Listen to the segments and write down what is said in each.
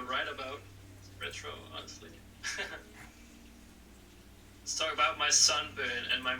write about retro, honestly. Let's talk about my sunburn and my...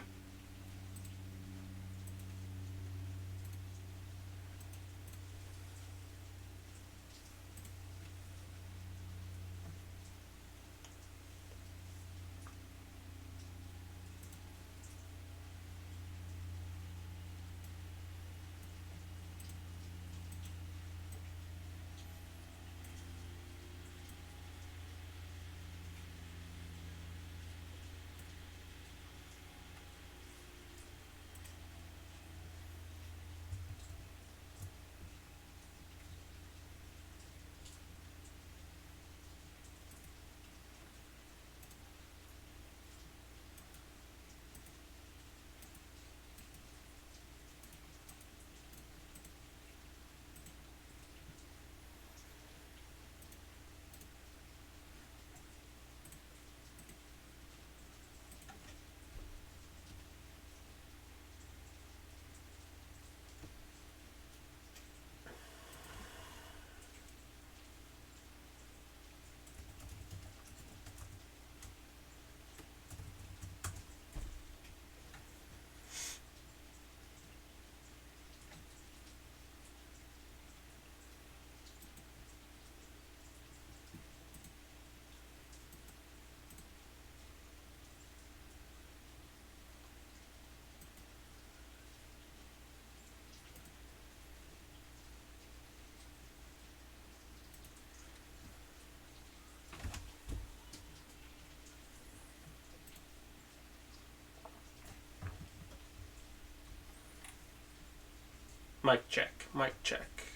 Mic check, mic check.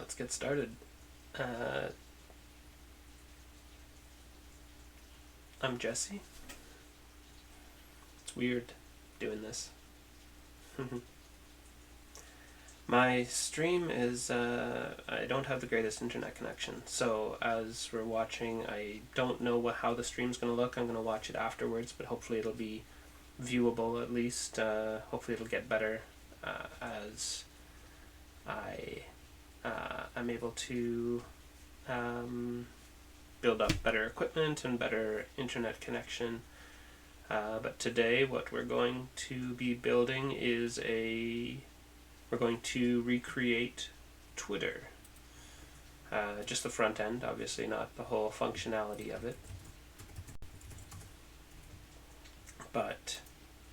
let's get started. I'm Jesse. It's weird doing this. My stream is, I don't have the greatest internet connection, so as we're watching, I don't know how the stream's going to look. I'm going to watch it afterwards, but hopefully it'll be viewable at least. Hopefully it'll get better as I'm able to build up better equipment and better internet connection. But today what we're going to be building is we're going to recreate Twitter. Just the front end, obviously, not the whole functionality of it. But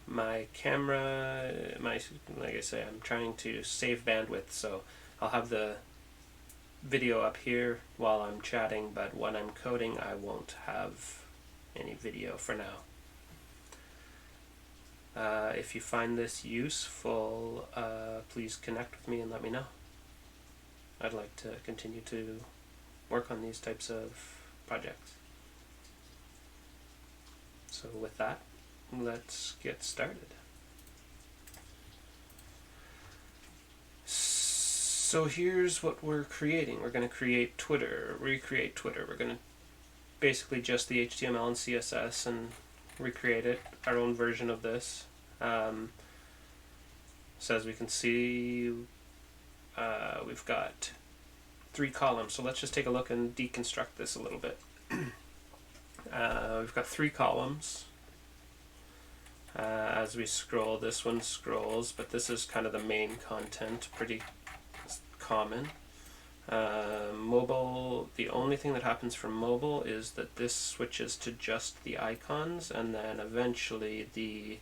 my camera, like I say, I'm trying to save bandwidth, so I'll have the video up here while I'm chatting, but when I'm coding I won't have any video for now. If you find this useful, please connect with me and let me know. I'd like to continue to work on these types of projects. So with that, let's get started. So here's what we're creating. We're going to create Twitter, recreate Twitter. We're going to basically just the HTML and CSS and recreate it, our own version of this. So as we can see, we've got 3 columns. So let's just take a look and deconstruct this a little bit. We've got 3 columns. As we scroll, this one scrolls, but this is kind of the main content, pretty common. Mobile, the only thing that happens for mobile is that this switches to just the icons, and then eventually the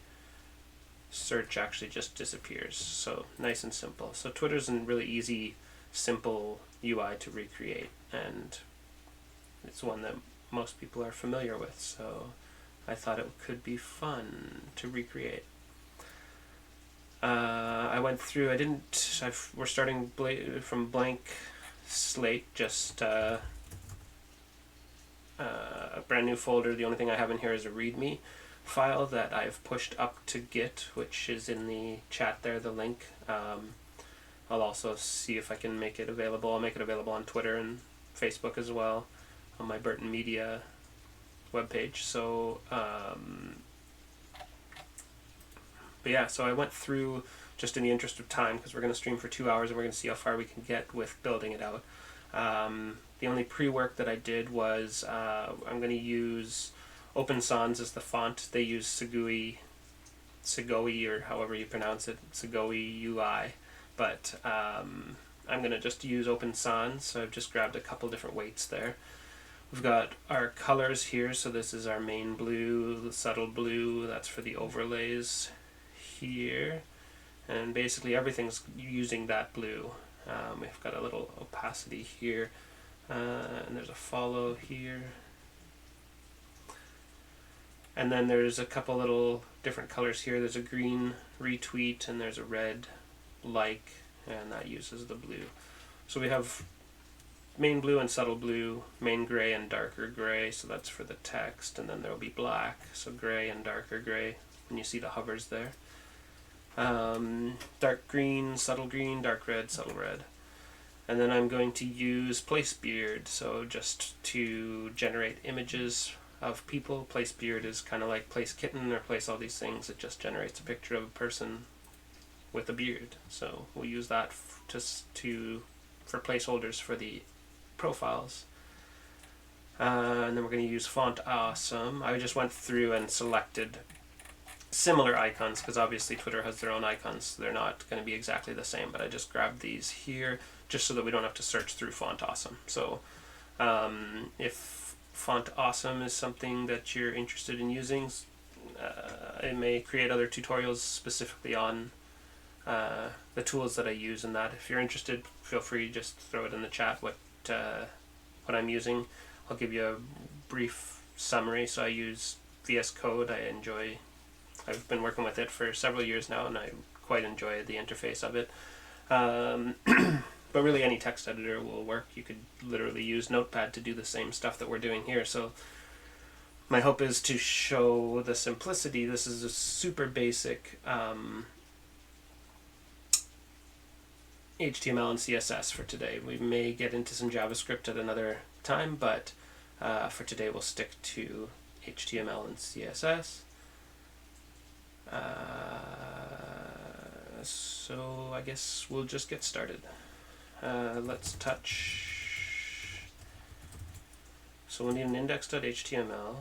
search actually just disappears. So nice and simple. So Twitter's a really easy, simple UI to recreate, and it's one that most people are familiar with, so I thought it could be fun to recreate. I went through, we're starting from blank slate, just a brand new folder. The only thing I have in here is a README file that I've pushed up to Git, which is in the chat there, the link. I'll also see if I can make it available. I'll make it available on Twitter and Facebook as well, on my Burton Media webpage. So, but yeah, so I went through, just in the interest of time, because we're going to stream for 2 hours and we're going to see how far we can get with building it out. The only pre-work that I did was I'm going to use Open Sans as the font. They use Segui, or however you pronounce it, Segui UI, but I'm going to just use Open Sans, so I've just grabbed a couple different weights there. We've got our colors here, so this is our main blue, the subtle blue, that's for the overlays here, and basically everything's using that blue. We've got a little opacity here, and there's a follow here, and then there's a couple little different colors here. There's a green retweet and there's a red like, and that uses the blue. So we have main blue and subtle blue, main gray and darker gray, so that's for the text, and then there will be black, so gray and darker gray when you see the hovers there. Dark green, dark red, subtle red. And then I'm going to use place beard, so just to generate images of people. Place beard is kind of like place kitten or place all these things. It just generates a picture of a person with a beard. So we'll use that for placeholders for the profiles. And then we're going to use Font Awesome. I just went through and selected similar icons, because obviously Twitter has their own icons, so they're not going to be exactly the same, but I just grabbed these here just so that we don't have to search through Font Awesome. So if Font Awesome is something that you're interested in using, I may create other tutorials specifically on the tools that I use in that. If you're interested, feel free to just throw it in the chat what I'm using. I'll give you a brief summary. So I use VS Code. I've been working with it for several years now, and I quite enjoy the interface of it. But really any text editor will work. You could literally use Notepad to do the same stuff that we're doing here. So my hope is to show the simplicity. This is a super basic HTML and CSS for today. We may get into some JavaScript at another time, but for today we'll stick to HTML and CSS. So I guess we'll just get started. Let's touch. So we'll need an index.html.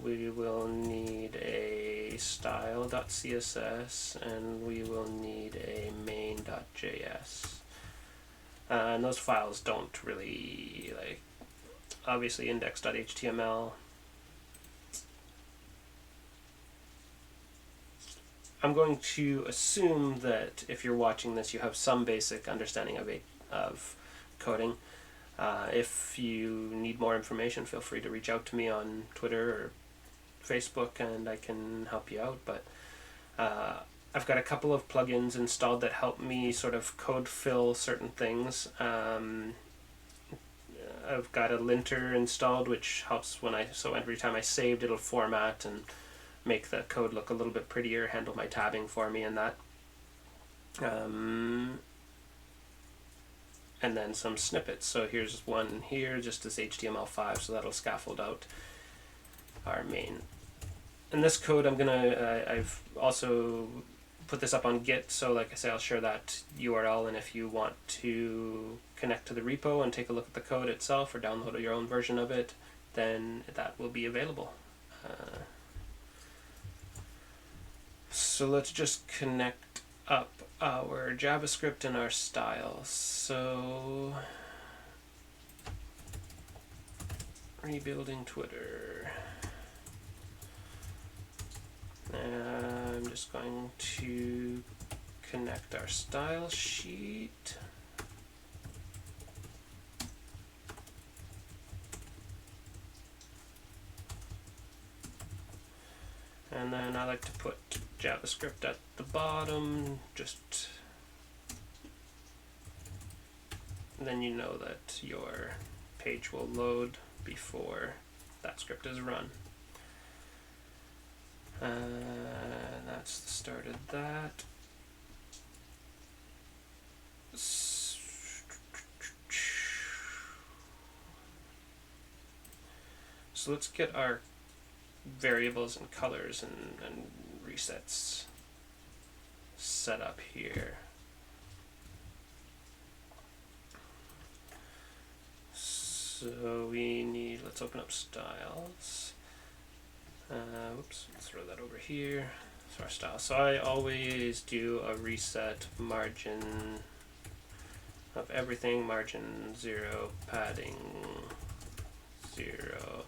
We will need a style.css, and we will need a main.js. And those files don't really, like, obviously index.html. I'm going to assume that if you're watching this, you have some basic understanding of coding. If you need more information, feel free to reach out to me on Twitter or Facebook and I can help you out. But I've got a couple of plugins installed that help me sort of code fill certain things. I've got a linter installed, which helps so every time I saved, it'll format and make the code look a little bit prettier, handle my tabbing for me and that. And then some snippets. So here's one here, just this HTML5, so that'll scaffold out our main. And this code I've also put this up on Git, so like I say, I'll share that URL, and if you want to connect to the repo and take a look at the code itself or download your own version of it, then that will be available. So let's just connect up our JavaScript and our styles. So rebuilding Twitter. I'm just going to connect our style sheet. And then I like to put JavaScript at the bottom, just then you know that your page will load before that script is run. That's the start of that. So let's get our variables and colors and resets set up here. So we need, let's open up styles. Whoops, let's throw that over here. So our style. So I always do a reset margin of everything, margin 0, padding 0.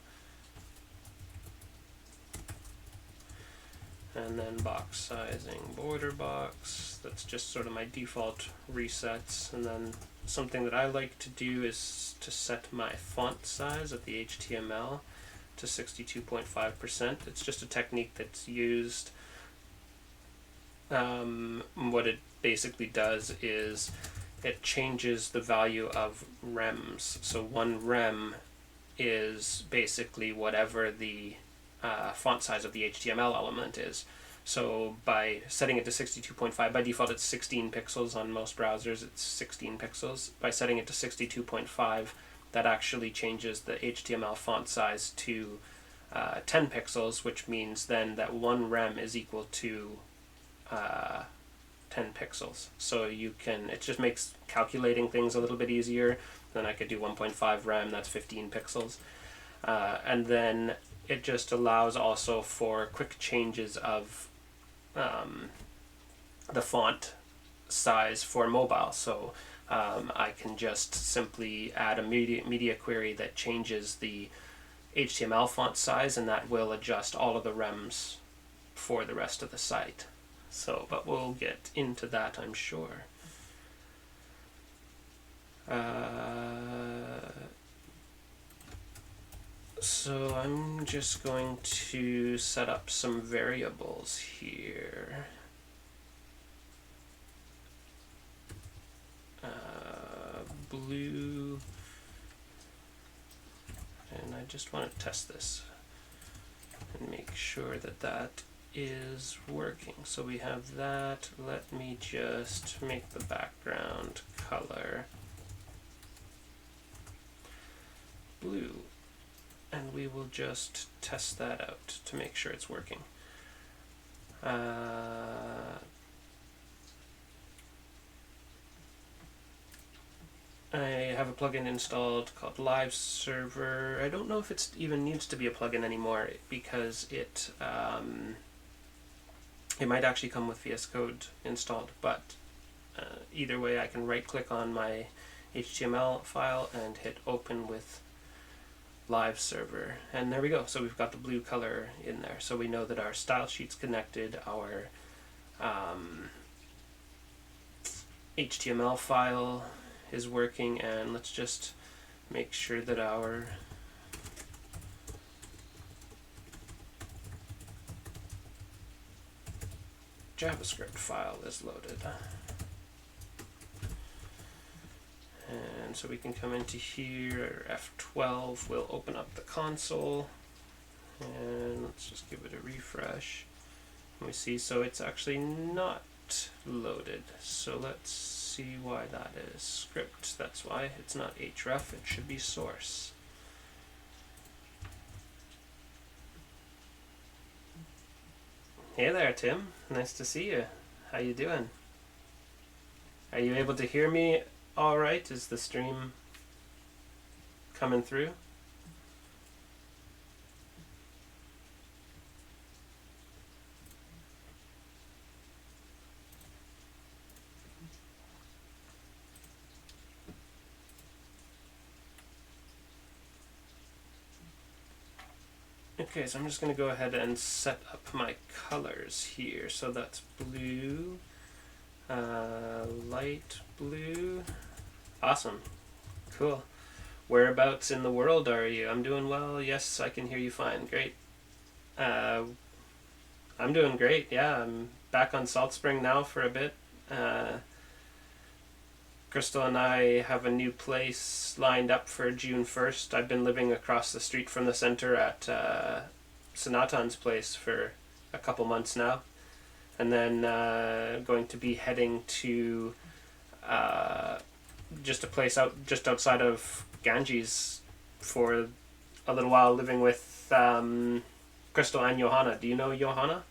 And then box sizing, border box. That's just sort of my default resets. And then something that I like to do is to set my font size of the HTML to 62.5%. It's just a technique that's used. What it basically does is it changes the value of rems. So one rem is basically whatever the font size of the HTML element is. So by setting it to 62.5, by default it's 16 pixels on most browsers, it's 16 pixels. By setting it to 62.5, that actually changes the HTML font size to 10 pixels, which means then that one rem is equal to 10 pixels. So you can, it just makes calculating things a little bit easier. Then I could do 1.5 rem, that's 15 pixels. And then it just allows also for quick changes of the font size for mobile. So I can just simply add a media query that changes the HTML font size, and that will adjust all of the rems for the rest of the site. So, but we'll get into that, I'm sure. So I'm just going to set up some variables here. blue, and I just want to test this and make sure that that is working. So we have that. Let me just make the background color blue, and we will just test that out to make sure it's working. I have a plugin installed called Live Server. I don't know if it even needs to be a plugin anymore because it might actually come with VS Code installed, but either way I can right click on my HTML file and hit open with Live Server, and there we go. So we've got the blue color in there, so we know that our style sheet's connected, our HTML file is working, and let's just make sure that our JavaScript file is loaded. And so we can come into here, F12, we'll open up the console, and let's just give it a refresh. And we see, so it's actually not loaded. So let's see why that is. Script, that's why. It's not href, it should be source. Hey there, Tim. Nice to see you. How you doing? Are you able to hear me all right? Is the stream coming through? Okay, so I'm just going to go ahead and set up my colors here. So that's blue, light blue. Awesome. Cool. Whereabouts in the world are you? I'm doing well. Yes, I can hear you fine. Great. I'm doing great. Yeah, I'm back on Salt Spring now for a bit. Crystal and I have a new place lined up for June 1st. I've been living across the street from the center at Sanatan's place for a couple months now. And then going to be heading to just a place just outside of Ganges for a little while, living with Crystal and Johanna. Do you know Johanna?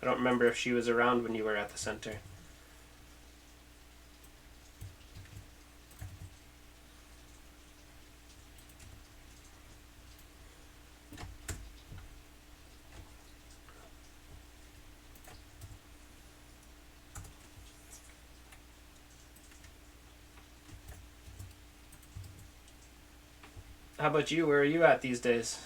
I don't remember if she was around when you were at the center. How about you? Where are you at these days?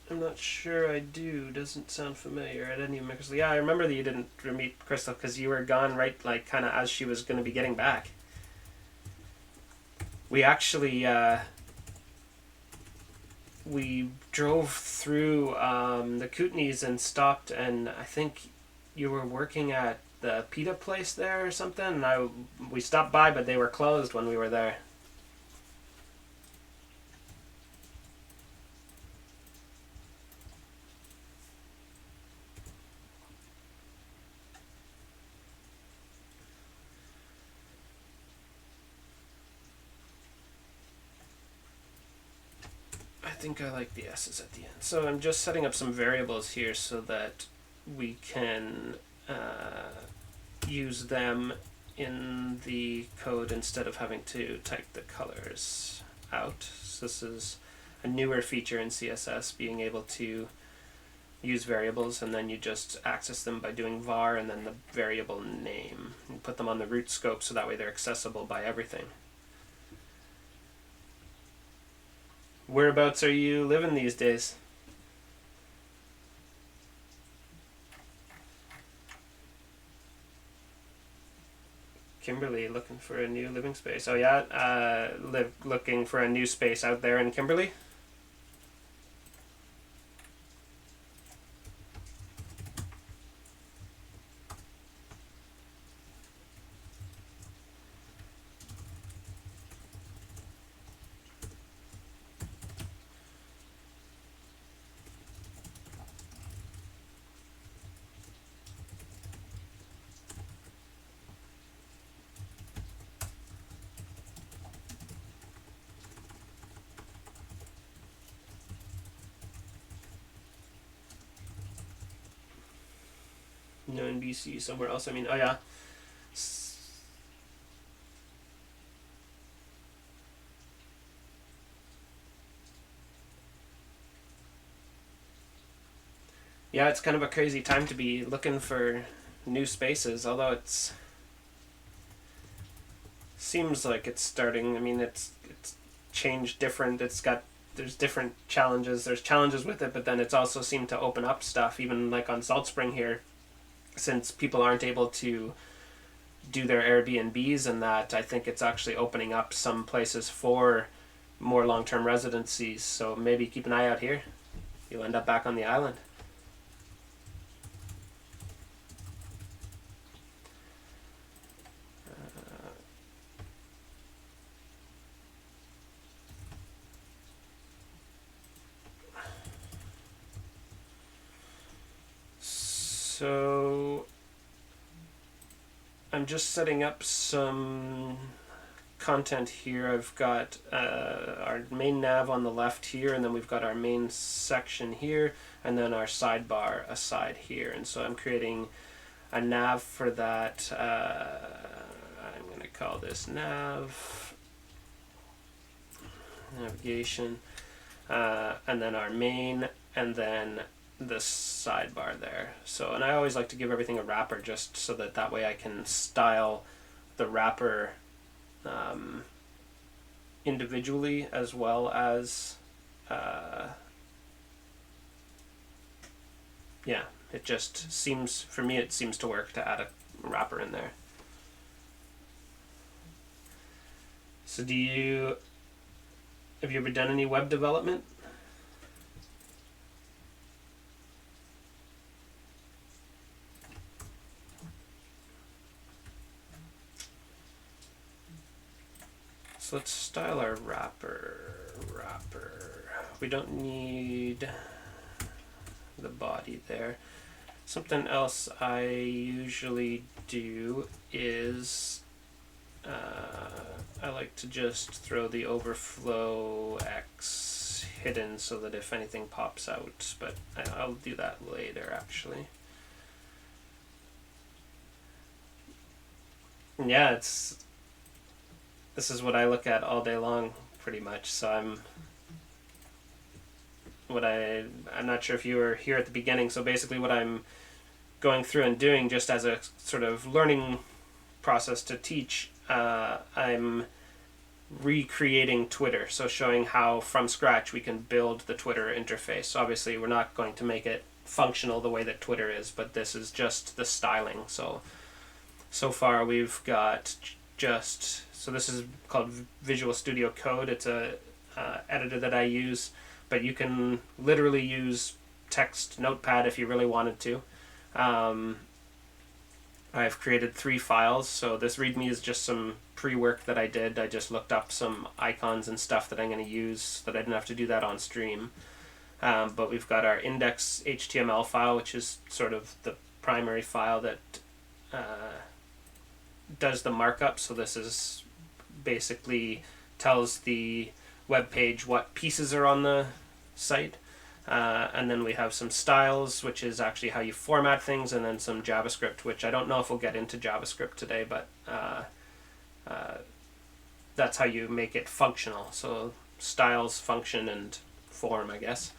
I'm not sure I do. Doesn't sound familiar at any mix. Yeah, I remember that you didn't meet Crystal because you were gone right, like, kind of as she was going to be getting back. We actually, we drove through the Kootenays and stopped, and I think you were working at the pita place there or something, and we stopped by, but they were closed when we were there. I think I like the S's at the end. So I'm just setting up some variables here so that we can use them in the code instead of having to type the colors out. So this is a newer feature in CSS, being able to use variables and then you just access them by doing var and then the variable name. You put them on the root scope so that way they're accessible by everything. Whereabouts are you living these days? Kimberly, looking for a new living space. Oh yeah, looking for a new space out there in Kimberly. No, in BC, somewhere else. I mean, oh yeah. Yeah, it's kind of a crazy time to be looking for new spaces, although it's seems like it's starting. I mean, it's changed different. There's different challenges. There's challenges with it, but then it's also seemed to open up stuff, even like on Salt Spring here, since people aren't able to do their Airbnbs and that. I think it's actually opening up some places for more long-term residencies. So maybe keep an eye out here. You'll end up back on the island. So I'm just setting up some content here. I've got our main nav on the left here, and then we've got our main section here, and then our sidebar aside here. And so I'm creating a nav for that. I'm going to call this navigation, and then our main, and then the sidebar there. So, and I always like to give everything a wrapper just so that way I can style the wrapper individually as well as yeah, it just seems, for me it seems to work to add a wrapper in there. So have you ever done any web development? So let's style our wrapper. We don't need the body there. Something else I usually do is I like to just throw the overflow X hidden so that if anything pops out, but I'll do that later actually. Yeah, this is what I look at all day long pretty much. So I'm not sure if you were here at the beginning. So basically what I'm going through and doing just as a sort of learning process to teach, I'm recreating Twitter, so showing how from scratch we can build the Twitter interface. So obviously we're not going to make it functional the way that Twitter is, but this is just the styling. So far we've got so this is called Visual Studio Code. It's a editor that I use, but you can literally use text notepad if you really wanted to. I've created 3 files, so this README is just some pre-work that I did. I just looked up some icons and stuff that I'm going to use so that I didn't have to do that on stream. But we've got our index HTML file, which is sort of the primary file that does the markup. So this is basically tells the web page what pieces are on the site. And then we have some styles, which is actually how you format things, and then some JavaScript, which I don't know if we'll get into JavaScript today, but that's how you make it functional. So styles, function, and form, I guess.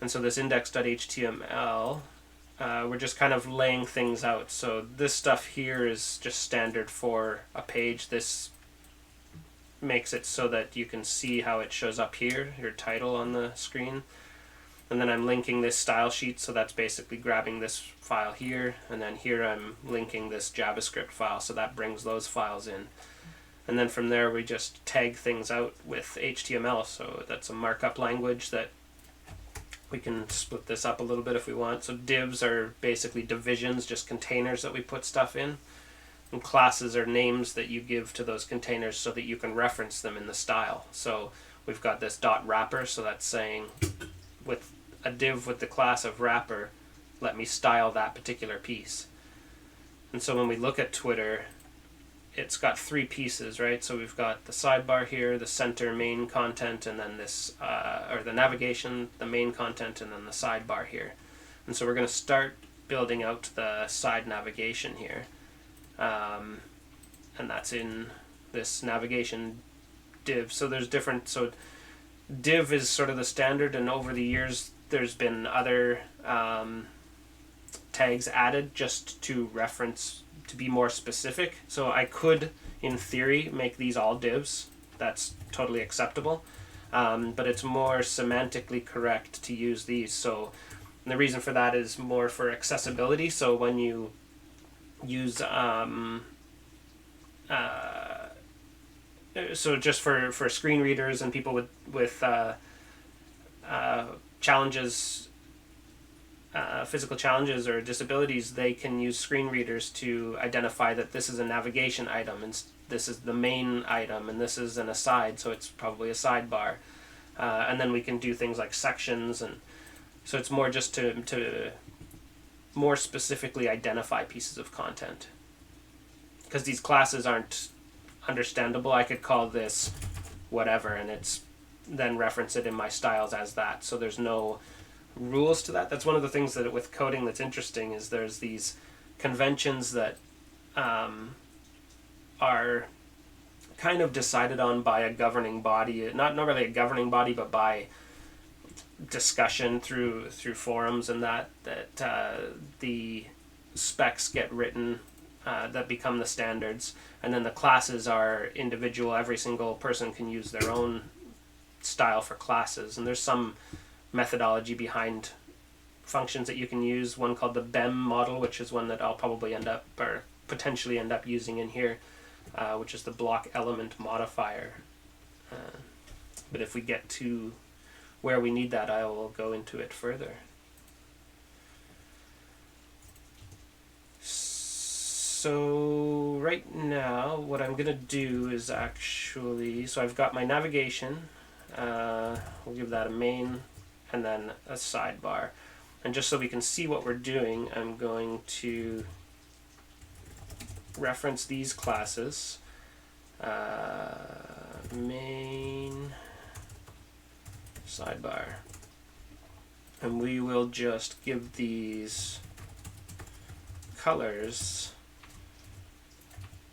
And so this index.html, we're just kind of laying things out. So this stuff here is just standard for a page. This makes it so that you can see how it shows up here, your title on the screen. And then I'm linking this style sheet, so that's basically grabbing this file here, and then here I'm linking this JavaScript file, so that brings those files in. And then from there we just tag things out with HTML, so that's a markup language that we can split this up a little bit if we want. So divs are basically divisions, just containers that we put stuff in. And classes are names that you give to those containers so that you can reference them in the style. So we've got this dot wrapper, so that's saying with a div with the class of wrapper, let me style that particular piece. And so when we look at Twitter, it's got three pieces, right? So we've got the sidebar here, the center main content, and then this, or the navigation, the main content, and then the sidebar here. And so we're going to start building out the side navigation here. And that's in this navigation div. So there's different, so div is sort of the standard, and over the years there's been other tags added just to reference, to be more specific. So I could, in theory, make these all divs. That's totally acceptable. But it's more semantically correct to use these. So the reason for that is more for accessibility. So when you use so just for screen readers and people with challenges, physical challenges or disabilities, they can use screen readers to identify that this is a navigation item and this is the main item and this is an aside, so it's probably a sidebar. And then we can do things like sections, and so it's more just to more specifically identify pieces of content. Because these classes aren't understandable, I could call this whatever and it's then reference it in my styles as that. So there's no rules to that. That's one of the things that with coding that's interesting, is there's these conventions that are kind of decided on by a governing body, not really a governing body, but by discussion through forums, and that the specs get written that become the standards, and then the classes are individual. Every single person can use their own style for classes, and there's some methodology behind functions that you can use. One called the BEM model, which is one that I'll probably end up, or potentially end up using in here, which is the block element modifier. But if we get to where we need that, I will go into it further. So right now what I'm gonna do is actually, so I've got my navigation, we'll give that a main and then a sidebar, and just so we can see what we're doing, I'm going to reference these classes, main, sidebar, and we will just give these colors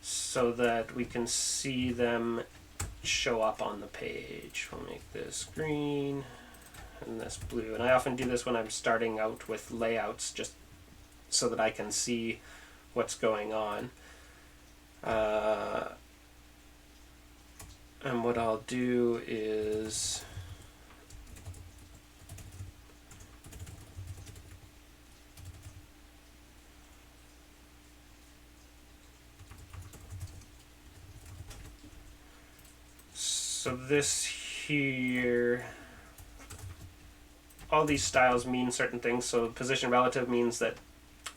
so that we can see them show up on the page. We'll make this green and this blue, and I often do this when I'm starting out with layouts, just so that I can see what's going on. And what I'll do is so this here, all these styles mean certain things. So position relative means that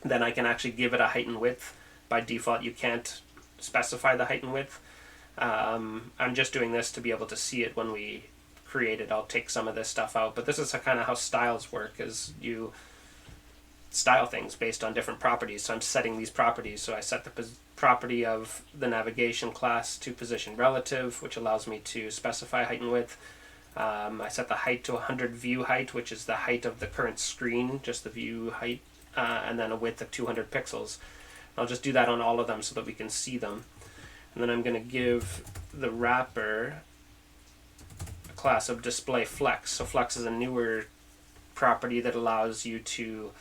then I can actually give it a height and width. By default, you can't specify the height and width. I'm just doing this to be able to see it when we create it. I'll take some of this stuff out, but this is kind of how styles work, is you style things based on different properties. So I'm setting these properties. So I set the property of the navigation class to position relative, which allows me to specify height and width. I set the height to 100 view height, which is the height of the current screen, just the view height, and then a width of 200 pixels. I'll just do that on all of them so that we can see them. And then I'm going to give the wrapper a class of display flex. So flex is a newer property that allows you to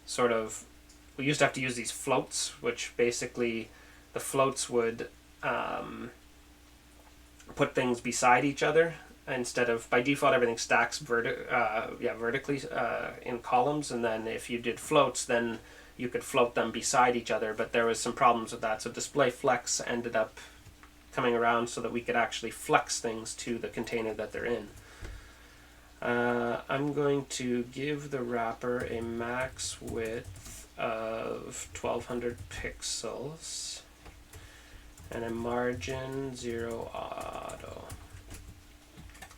sort of, we used to have to use these floats, which basically the floats would put things beside each other instead of, by default everything stacks vertically in columns, and then if you did floats then you could float them beside each other, but there was some problems with that, so display flex ended up coming around so that we could actually flex things to the container that they're in. I'm going to give the wrapper a max width of 1200 pixels and a margin 0 auto.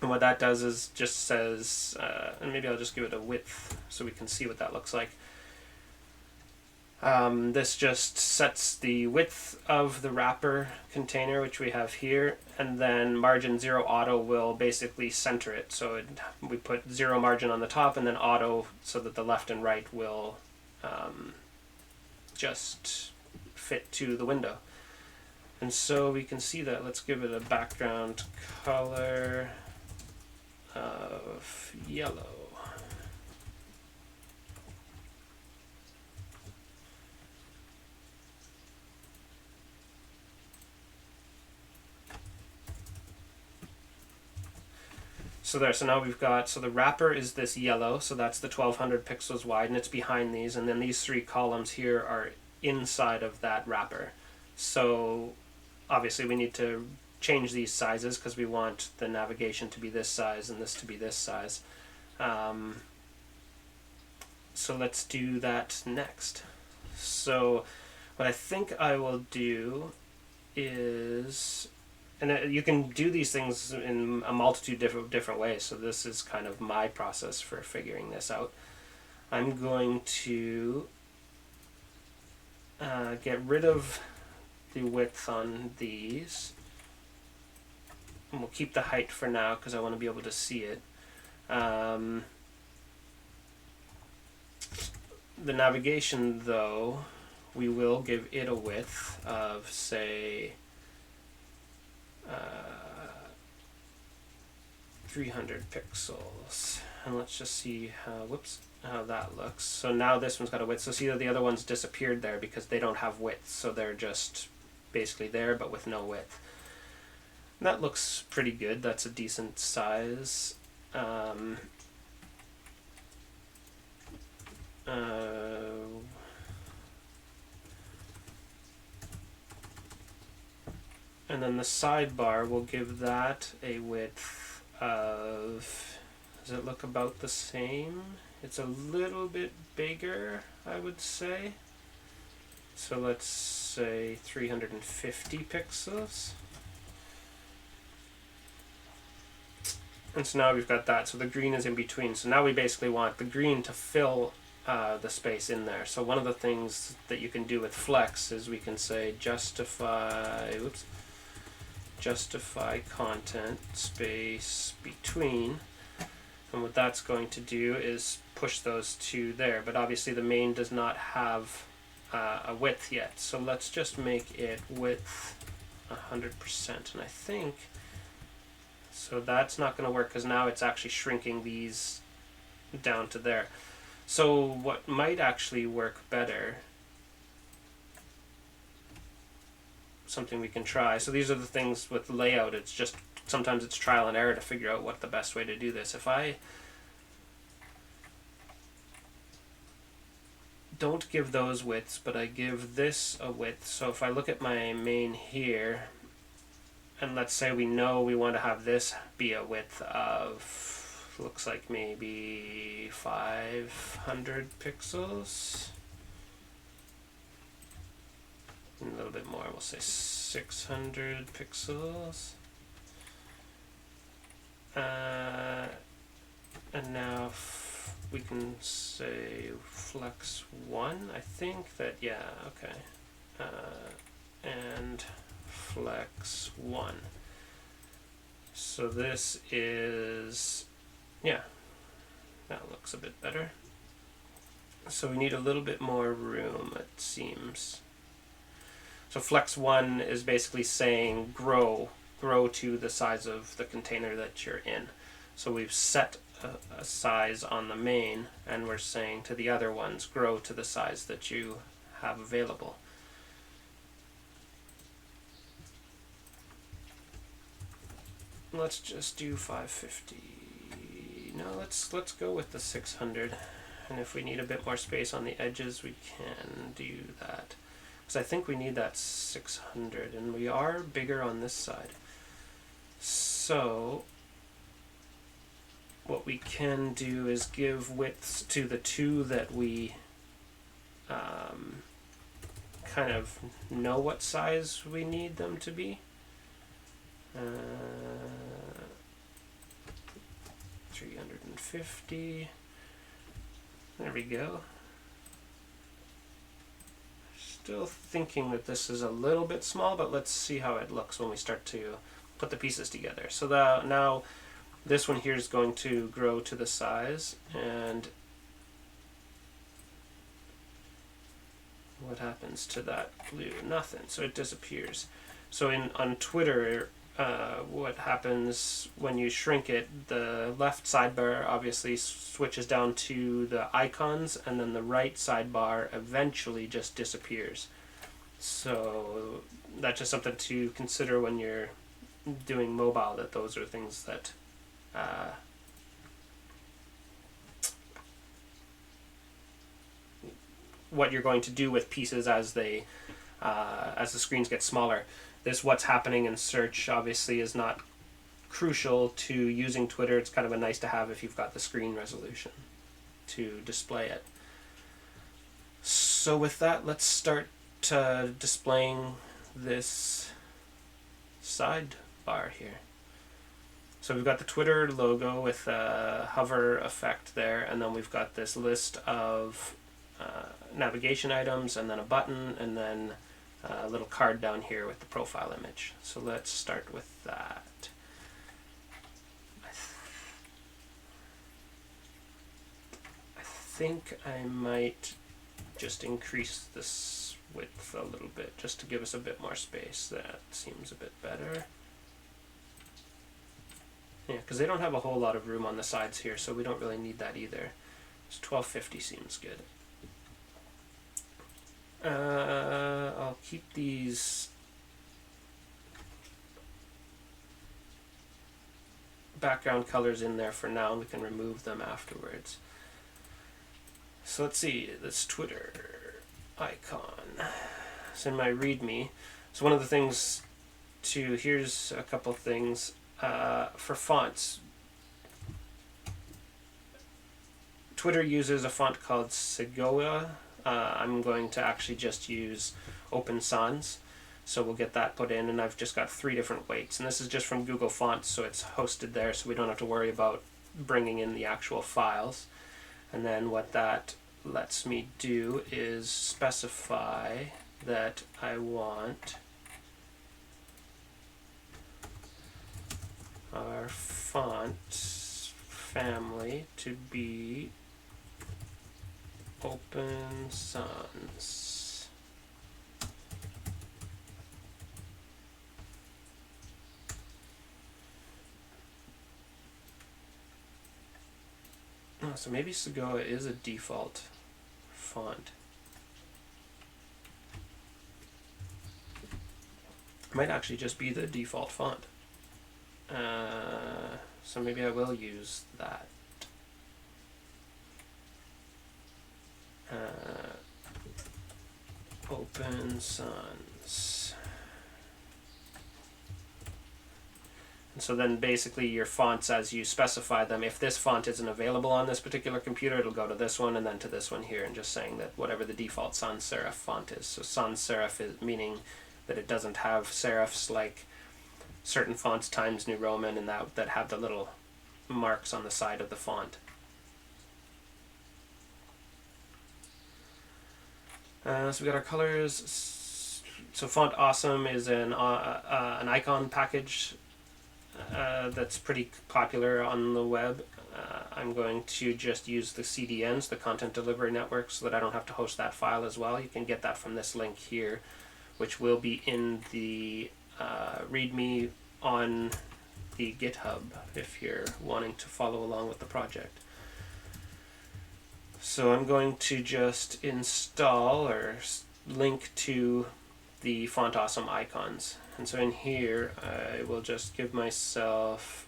And what that does is just says, and maybe I'll just give it a width so we can see what that looks like. This just sets the width of the wrapper container, which we have here, and then margin 0 auto will basically center it. So we put 0 margin on the top and then auto so that the left and right will just fit to the window. And so we can see that. Let's give it a background color of yellow. So now we've got, so the wrapper is this yellow, so that's the 1200 pixels wide, and it's behind these, and then these 3 columns here are inside of that wrapper. So obviously we need to change these sizes because we want the navigation to be this size and this to be this size. So let's do that next. So what I think I will do is, and you can do these things in a multitude of different ways, so this is kind of my process for figuring this out. I'm going to get rid of the width on these, and we'll keep the height for now because I want to be able to see it. The navigation, though, we will give it a width of, say, 300 pixels, and let's just see how that looks. So now this one's got a width. So see that the other ones disappeared there because they don't have width, so they're just basically there but with no width. And that looks pretty good. That's a decent size. And then the sidebar, we'll give that a width of, does it look about the same? It's a little bit bigger, I would say. So let's say 350 pixels. And so now we've got that. So the green is in between. So now we basically want the green to fill the space in there. So one of the things that you can do with flex is we can say justify content space between, and what that's going to do is push those two there, but obviously the main does not have a width yet, so let's just make it width 100%, and I think so that's not going to work because now it's actually shrinking these down to there. So what might actually work better, something we can try. So these are the things with layout. It's just sometimes it's trial and error to figure out what the best way to do this. If I don't give those widths, but I give this a width. So if I look at my main here, and let's say we know we want to have this be a width of, looks like maybe 500 pixels. A little bit more, we'll say 600 pixels. And now we can say flex 1, I think that, yeah, okay. And flex 1. So this is, yeah, that looks a bit better. So we need a little bit more room, it seems. So flex 1 is basically saying grow to the size of the container that you're in. So we've set a size on the main, and we're saying to the other ones, grow to the size that you have available. let's just do 550. No, let's go with the 600. And if we need a bit more space on the edges, we can do that. Because I think we need that 600, and we are bigger on this side. So what we can do is give widths to the two that we kind of know what size we need them to be. 350. There we go. Still thinking that this is a little bit small, but let's see how it looks when we start to put the pieces together. So now this one here is going to grow to the size, and what happens to that blue? Nothing. So it disappears. So on Twitter, what happens when you shrink it, the left sidebar obviously switches down to the icons, and then the right sidebar eventually just disappears. So that's just something to consider when you're doing mobile, that those are things that what you're going to do with pieces as they as the screens get smaller. This what's happening in search obviously is not crucial to using Twitter. It's kind of a nice to have if you've got the screen resolution to display it. So with that, let's start displaying this sidebar here. So we've got the Twitter logo with a hover effect there, and then we've got this list of navigation items, and then a button, and then a little card down here with the profile image. So let's start with that. I think I might just increase this width a little bit just to give us a bit more space. That seems a bit better. Yeah, because they don't have a whole lot of room on the sides here, so we don't really need that either. So 1250 seems good. I'll keep these background colors in there for now, and we can remove them afterwards. So let's see, this Twitter icon. It's in my README. So one of the things here's a couple things for fonts. Twitter uses a font called Segoia. I'm going to actually just use Open Sans, so we'll get that put in, and I've just got 3 different weights, and this is just from Google Fonts, so it's hosted there, so we don't have to worry about bringing in the actual files. And then what that lets me do is specify that I want our font family to be Open Sans. Oh, so maybe Segoia is a default font. It might actually just be the default font. So maybe I will use that. Open Sans. And so then basically your fonts, as you specify them, if this font isn't available on this particular computer, it'll go to this one and then to this one here, and just saying that whatever the default sans serif font is. So sans serif is meaning that it doesn't have serifs like certain fonts, Times New Roman, and that have the little marks on the side of the font. So we got our colors. So Font Awesome is an icon package that's pretty popular on the web. I'm going to just use the CDNs, the Content Delivery Network, so that I don't have to host that file as well. You can get that from this link here, which will be in the README on the GitHub if you're wanting to follow along with the project. So I'm going to just install or link to the Font Awesome icons. And so in here, I will just give myself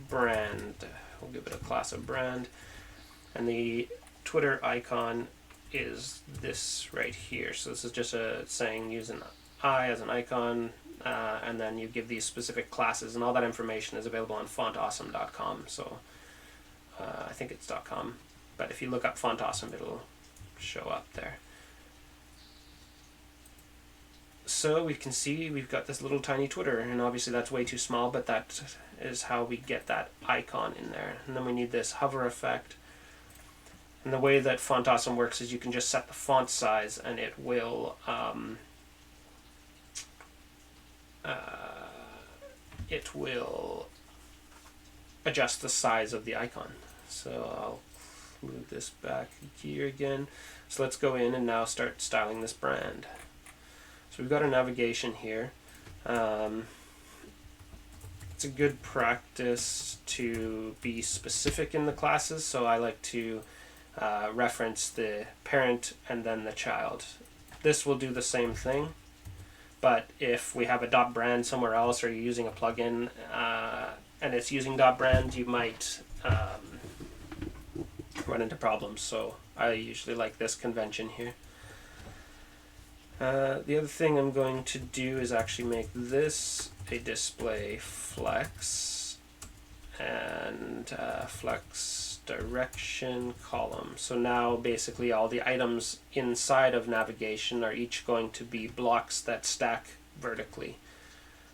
brand. We'll give it a class of brand. And the Twitter icon is this right here. So this is just saying use an eye as an icon, and then you give these specific classes, and all that information is available on fontawesome.com. So I think it's .com, but if you look up Font Awesome, it'll show up there. So we can see we've got this little tiny Twitter, and obviously that's way too small, but that is how we get that icon in there. And then we need this hover effect. And the way that Font Awesome works is you can just set the font size, and it will adjust the size of the icon. So I'll move this back here again. So let's go in and now start styling this brand. So we've got our navigation here. It's a good practice to be specific in the classes, so I like to reference the parent and then the child. This will do the same thing, but if we have a .brand somewhere else, or you're using a plugin and it's using .brand, you might run into problems. So I usually like this convention here. The other thing I'm going to do is actually make this a display flex and flex direction column. So now basically all the items inside of navigation are each going to be blocks that stack vertically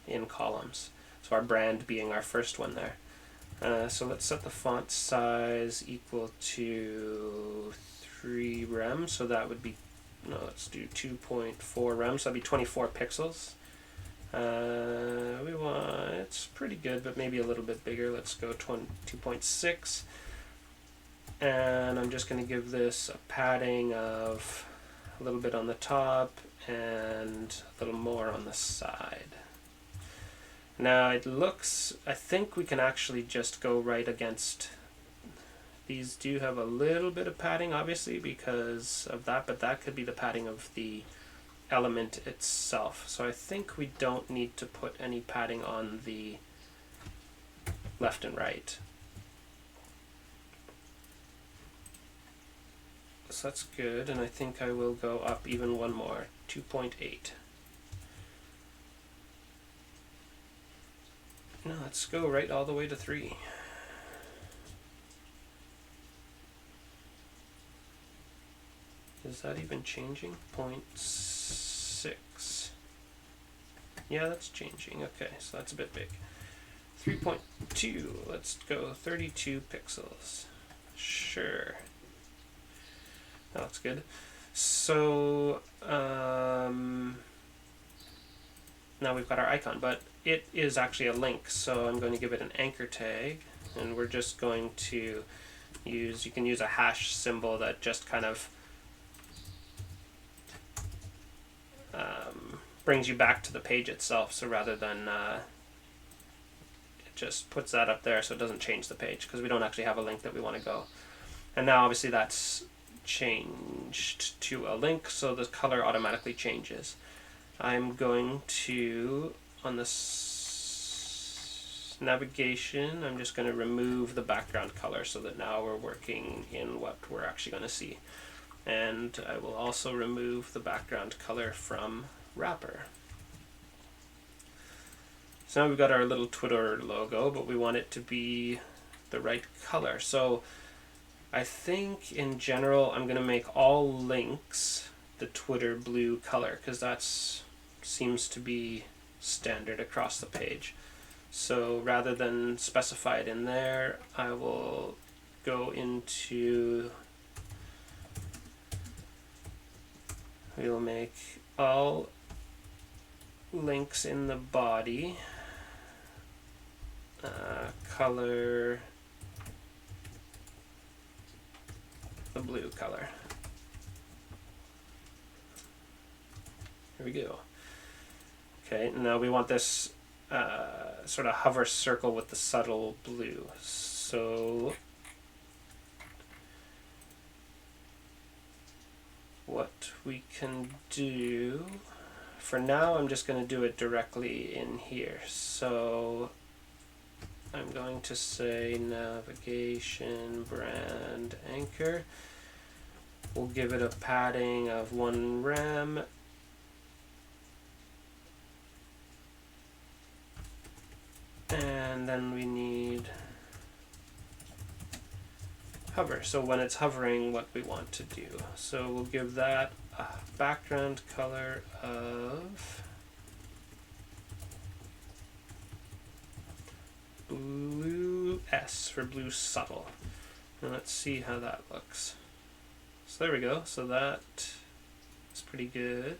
in columns. So our brand being our first one there. So let's set the font size equal to 3 rem. So that would be, no, let's do 2.4 rem. So that'd be 24 pixels. We want, it's pretty good, but maybe a little bit bigger. Let's go 2.6. And I'm just going to give this a padding of a little bit on the top and a little more on the side. Now it looks, I think we can actually just go right against, these do have a little bit of padding obviously because of that, but that could be the padding of the element itself. So I think we don't need to put any padding on the left and right. So that's good, and I think I will go up even one more, 2.8. No, let's go right all the way to 3. Is that even changing? 0.6. Yeah, that's changing. Okay, so that's a bit big. 3.2. Let's go 32 pixels. Sure. That looks good. So now we've got our icon, but it is actually a link, so I'm going to give it an anchor tag, and we're just going to use, you can use a hash symbol that just kind of brings you back to the page itself. So rather than it just puts that up there so it doesn't change the page, because we don't actually have a link that we want to go. And now obviously that's changed to a link, so the color automatically changes. I'm going to, on this navigation, I'm just going to remove the background color so that now we're working in what we're actually going to see. And I will also remove the background color from wrapper. So now we've got our little Twitter logo, but we want it to be the right color. So I think in general I'm going to make all links the Twitter blue color, because that's seems to be standard across the page. So rather than specify it in there, I will go into, we'll make all links in the body color the blue color. Here we go. Okay, now we want this sort of hover circle with the subtle blue. So what we can do, for now I'm just going to do it directly in here. So I'm going to say navigation brand anchor. We'll give it a padding of 1 rem. And then we need hover. So when it's hovering, what we want to do. So we'll give that a background color of blue S for blue subtle. And let's see how that looks. So there we go. So that is pretty good.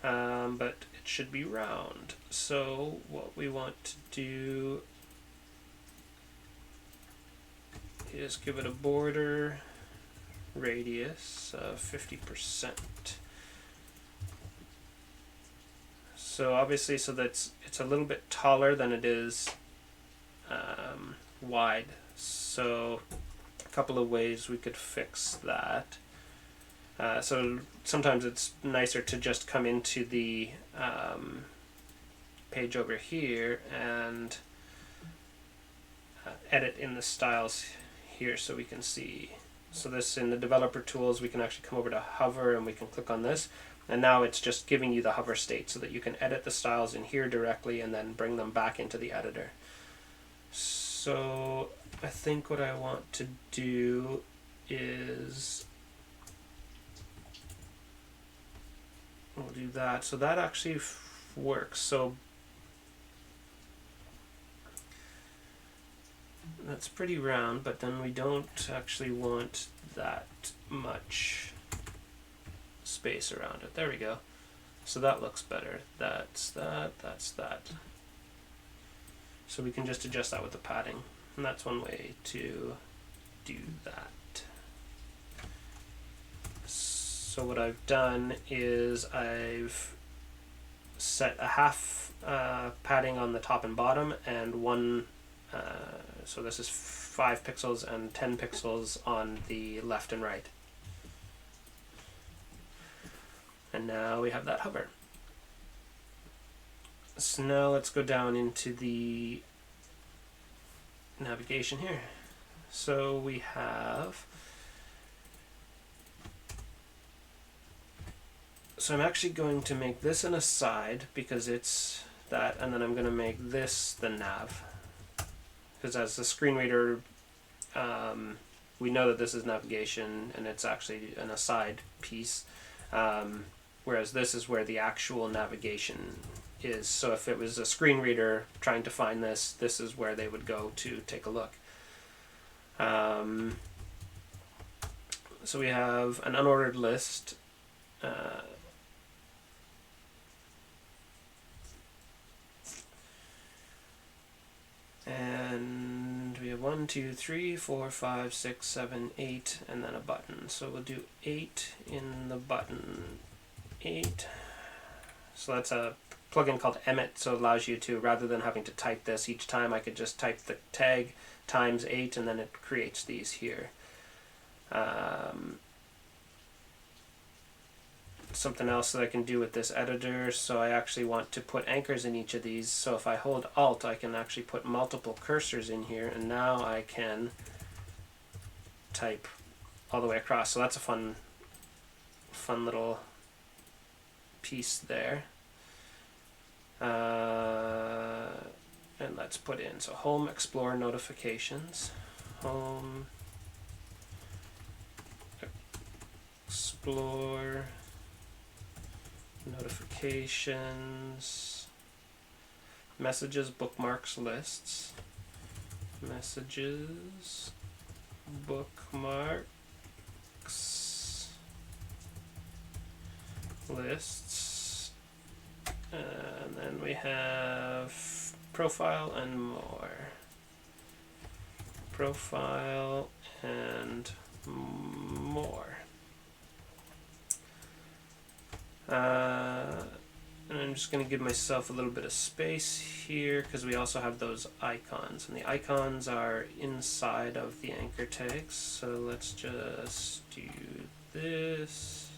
But it should be round. So what we want to do is give it a border radius of 50%. So obviously, so that's it's a little bit taller than it is wide. So a couple of ways we could fix that. So sometimes it's nicer to just come into the page over here and edit in the styles here so we can see. So this, in the developer tools, we can actually come over to hover and we can click on this, and now it's just giving you the hover state so that you can edit the styles in here directly and then bring them back into the editor. So I think what I want to do is we'll do that. So that actually works. So that's pretty round, but then we don't actually want that much space around it. There we go. So that looks better. That's that, that's that. So we can just adjust that with the padding. And that's one way to do that. So what I've done is I've set a half padding on the top and bottom, and one so this is 5 pixels and 10 pixels on the left and right. And now we have that hover. So now let's go down into the navigation here. So we have, so I'm actually going to make this an aside because it's that, and then I'm going to make this the nav. Because as a screen reader, we know that this is navigation and it's actually an aside piece, whereas this is where the actual navigation is. So if it was a screen reader trying to find this, this is where they would go to take a look. So we have an unordered list. And we have 1, 2, 3, 4, 5, 6, 7, 8, and then a button. So we'll do 8 in the button. 8. So that's a plugin called Emmet, so it allows you to, rather than having to type this each time, I could just type the tag times 8 and then it creates these here. Something else that I can do with this editor, so I actually want to put anchors in each of these, so if I hold Alt I can actually put multiple cursors in here, and now I can type all the way across. So that's a fun little piece there. And let's put in, so home, explore, notifications, home, explore, notifications, messages, bookmarks, lists, messages, bookmarks, lists, and then we have profile and more. Profile and more. And I'm just going to give myself a little bit of space here because we also have those icons, and the icons are inside of the anchor tags. So let's just do this.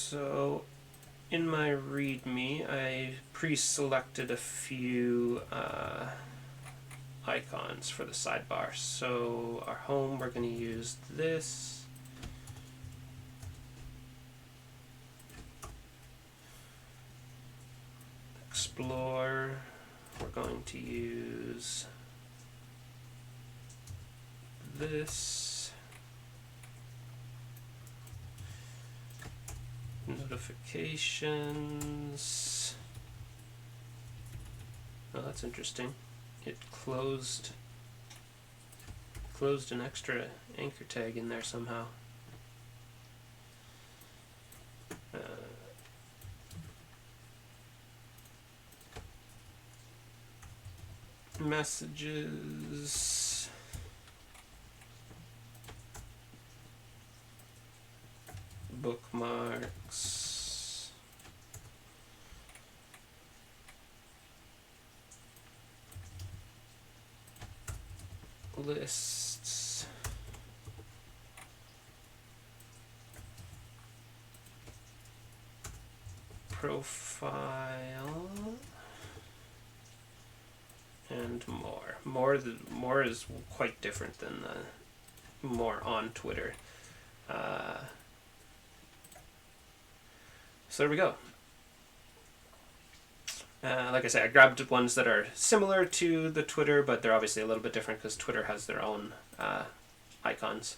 So in my README, I pre-selected a few icons for the sidebar. So our home, we're going to use this. Explore, we're going to use this. Notifications. Oh, that's interesting. It closed an extra anchor tag in there somehow. Messages. Bookmarks. Lists. Profile. And more. More is quite different than the more on Twitter. So there we go. Like I said, I grabbed ones that are similar to the Twitter, but they're obviously a little bit different because Twitter has their own icons.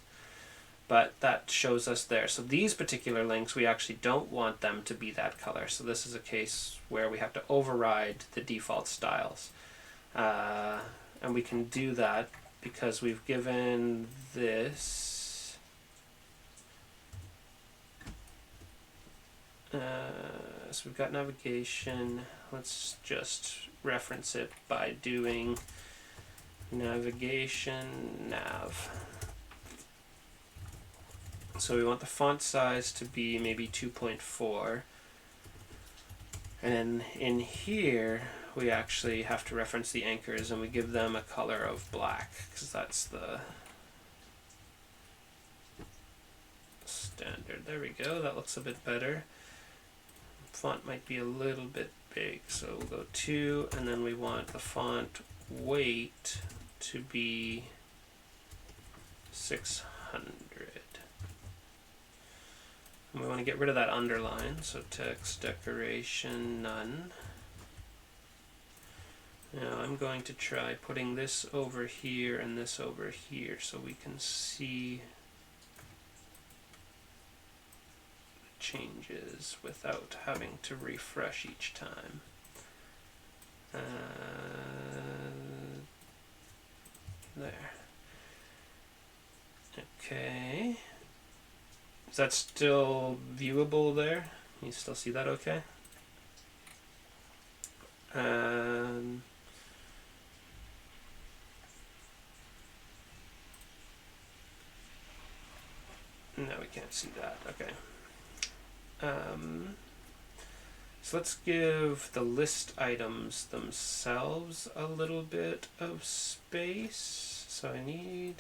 But that shows us there. So these particular links, we actually don't want them to be that color. So this is a case where we have to override the default styles. And we can do that because we've given this so we've got navigation. Let's just reference it by doing navigation nav. So we want the font size to be maybe 2.4. And then in here, we actually have to reference the anchors and we give them a color of black because that's the standard. There we go, that looks a bit better. Font might be a little bit big, so we'll go 2, and then we want the font weight to be 600. And we want to get rid of that underline, so text decoration none. Now I'm going to try putting this over here and this over here so we can see the changes without having to refresh each time. There. Okay. Is that still viewable there? You still see that okay? No, we can't see that. Okay. So let's give the list items themselves a little bit of space. So I'm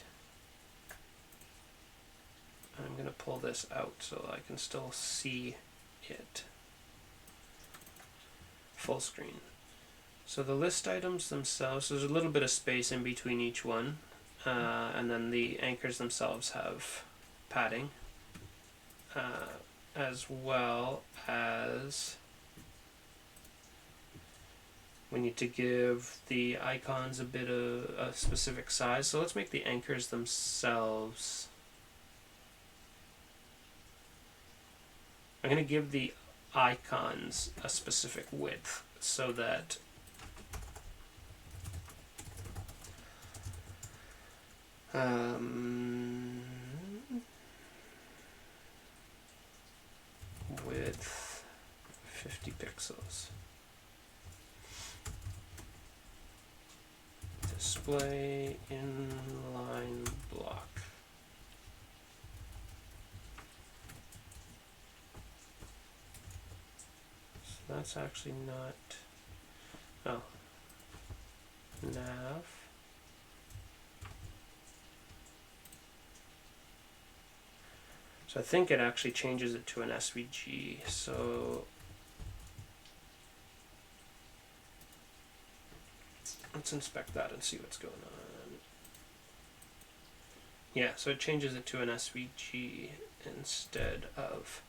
going to pull this out so I can still see it. Full screen. So the list items themselves, there's a little bit of space in between each one. And then the anchors themselves have padding. As well as we need to give the icons a bit of a specific size. So let's make the anchors themselves. I'm going to give the icons a specific width so that width 50 pixels. Display inline block. that's actually not, oh, nav. So I think it actually changes it to an SVG. So let's inspect that and see what's going on. Yeah, so it changes it to an SVG instead of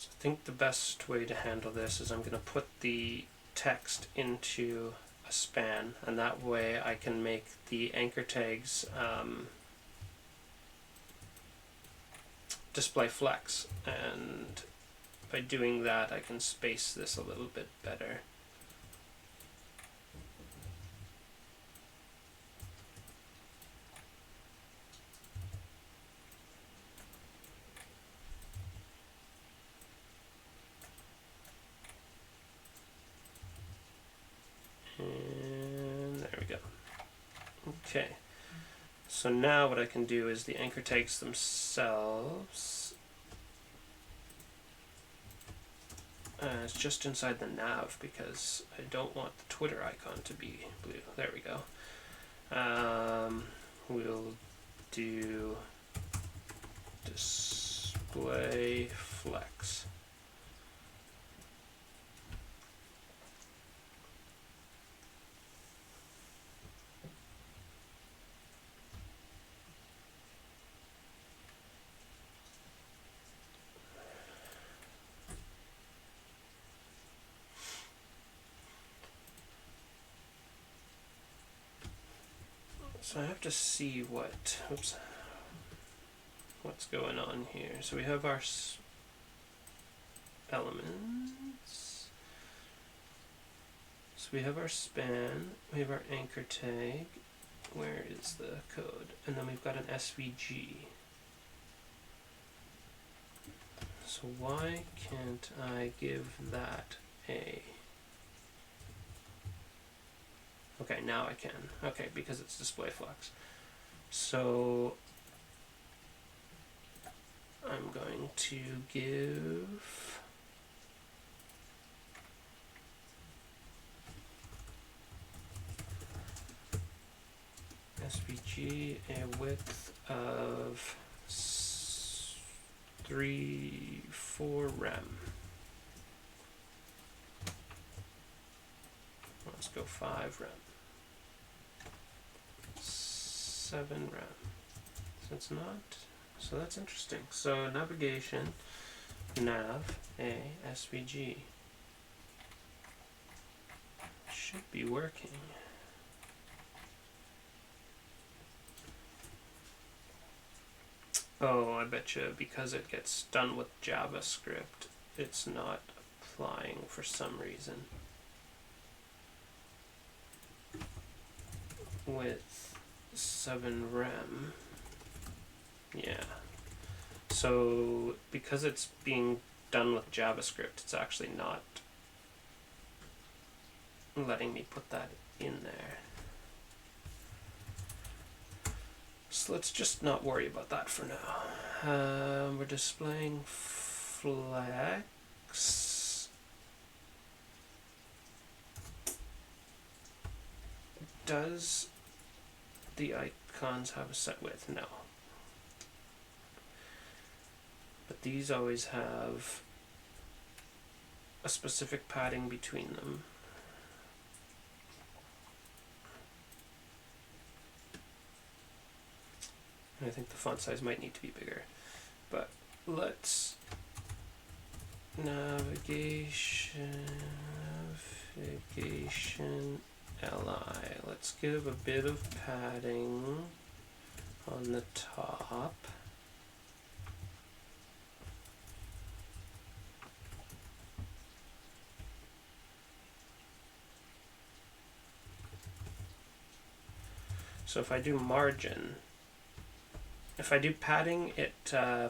I think the best way to handle this is I'm going to put the text into a span, and that way I can make the anchor tags display flex, and by doing that I can space this a little bit better. And there we go. Okay, so now what I can do is the anchor tags themselves, it's just inside the nav because I don't want the Twitter icon to be blue. There we go. We'll do display flex. So I have to see what's going on here. So we have our elements. So we have our span, we have our anchor tag. Where is the code? And then we've got an SVG. So why can't I give that a... Okay, now I can. Okay, because it's display flex. So I'm going to give SVG a width of 4 rem. Let's go 5 rem. 7 rem. So it's not. So that's interesting. So navigation, nav, a, SVG. Should be working. Oh, I bet you because it gets done with JavaScript, it's not applying for some reason. With 7 rem. Yeah. So because it's being done with JavaScript, it's actually not letting me put that in there. So let's just not worry about that for now. We're displaying flex. Does the icons have a set width? No. But these always have a specific padding between them. I think the font size might need to be bigger, but let's navigation li. Let's give a bit of padding on the top. So if I do margin, if I do padding, it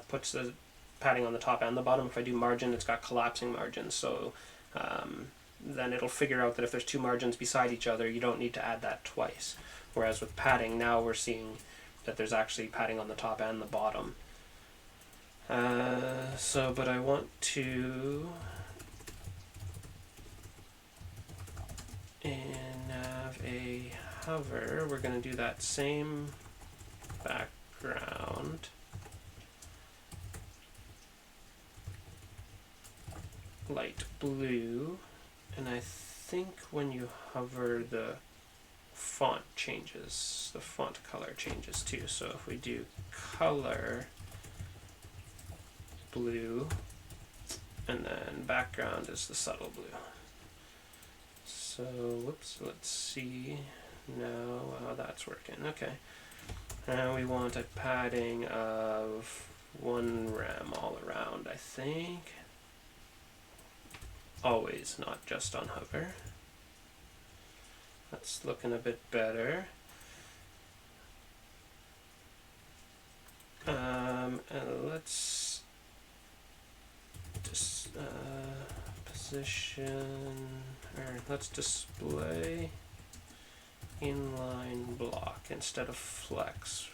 puts the padding on the top and the bottom. If I do margin, it's got collapsing margins. So then it'll figure out that if there's 2 margins beside each other, you don't need to add that twice. Whereas with padding, now we're seeing that there's actually padding on the top and the bottom. But I want to nav a hover. We're going to do that same background. Light blue. And I think when you hover, the font changes. The font color changes too. So if we do color blue, and then background is the subtle blue. So, whoops, let's see now how that's working. Okay, and we want a padding of 1 rem all around, I think. Always, not just on hover. That's looking a bit better. And let's just position, or let's display inline block instead of flex,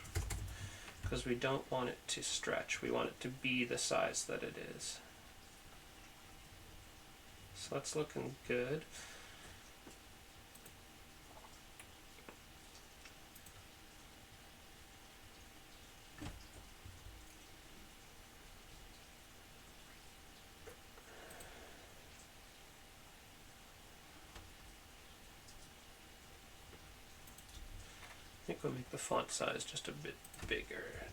because we don't want it to stretch. We want it to be the size that it is. So that's looking good. I think we'll make the font size just a bit bigger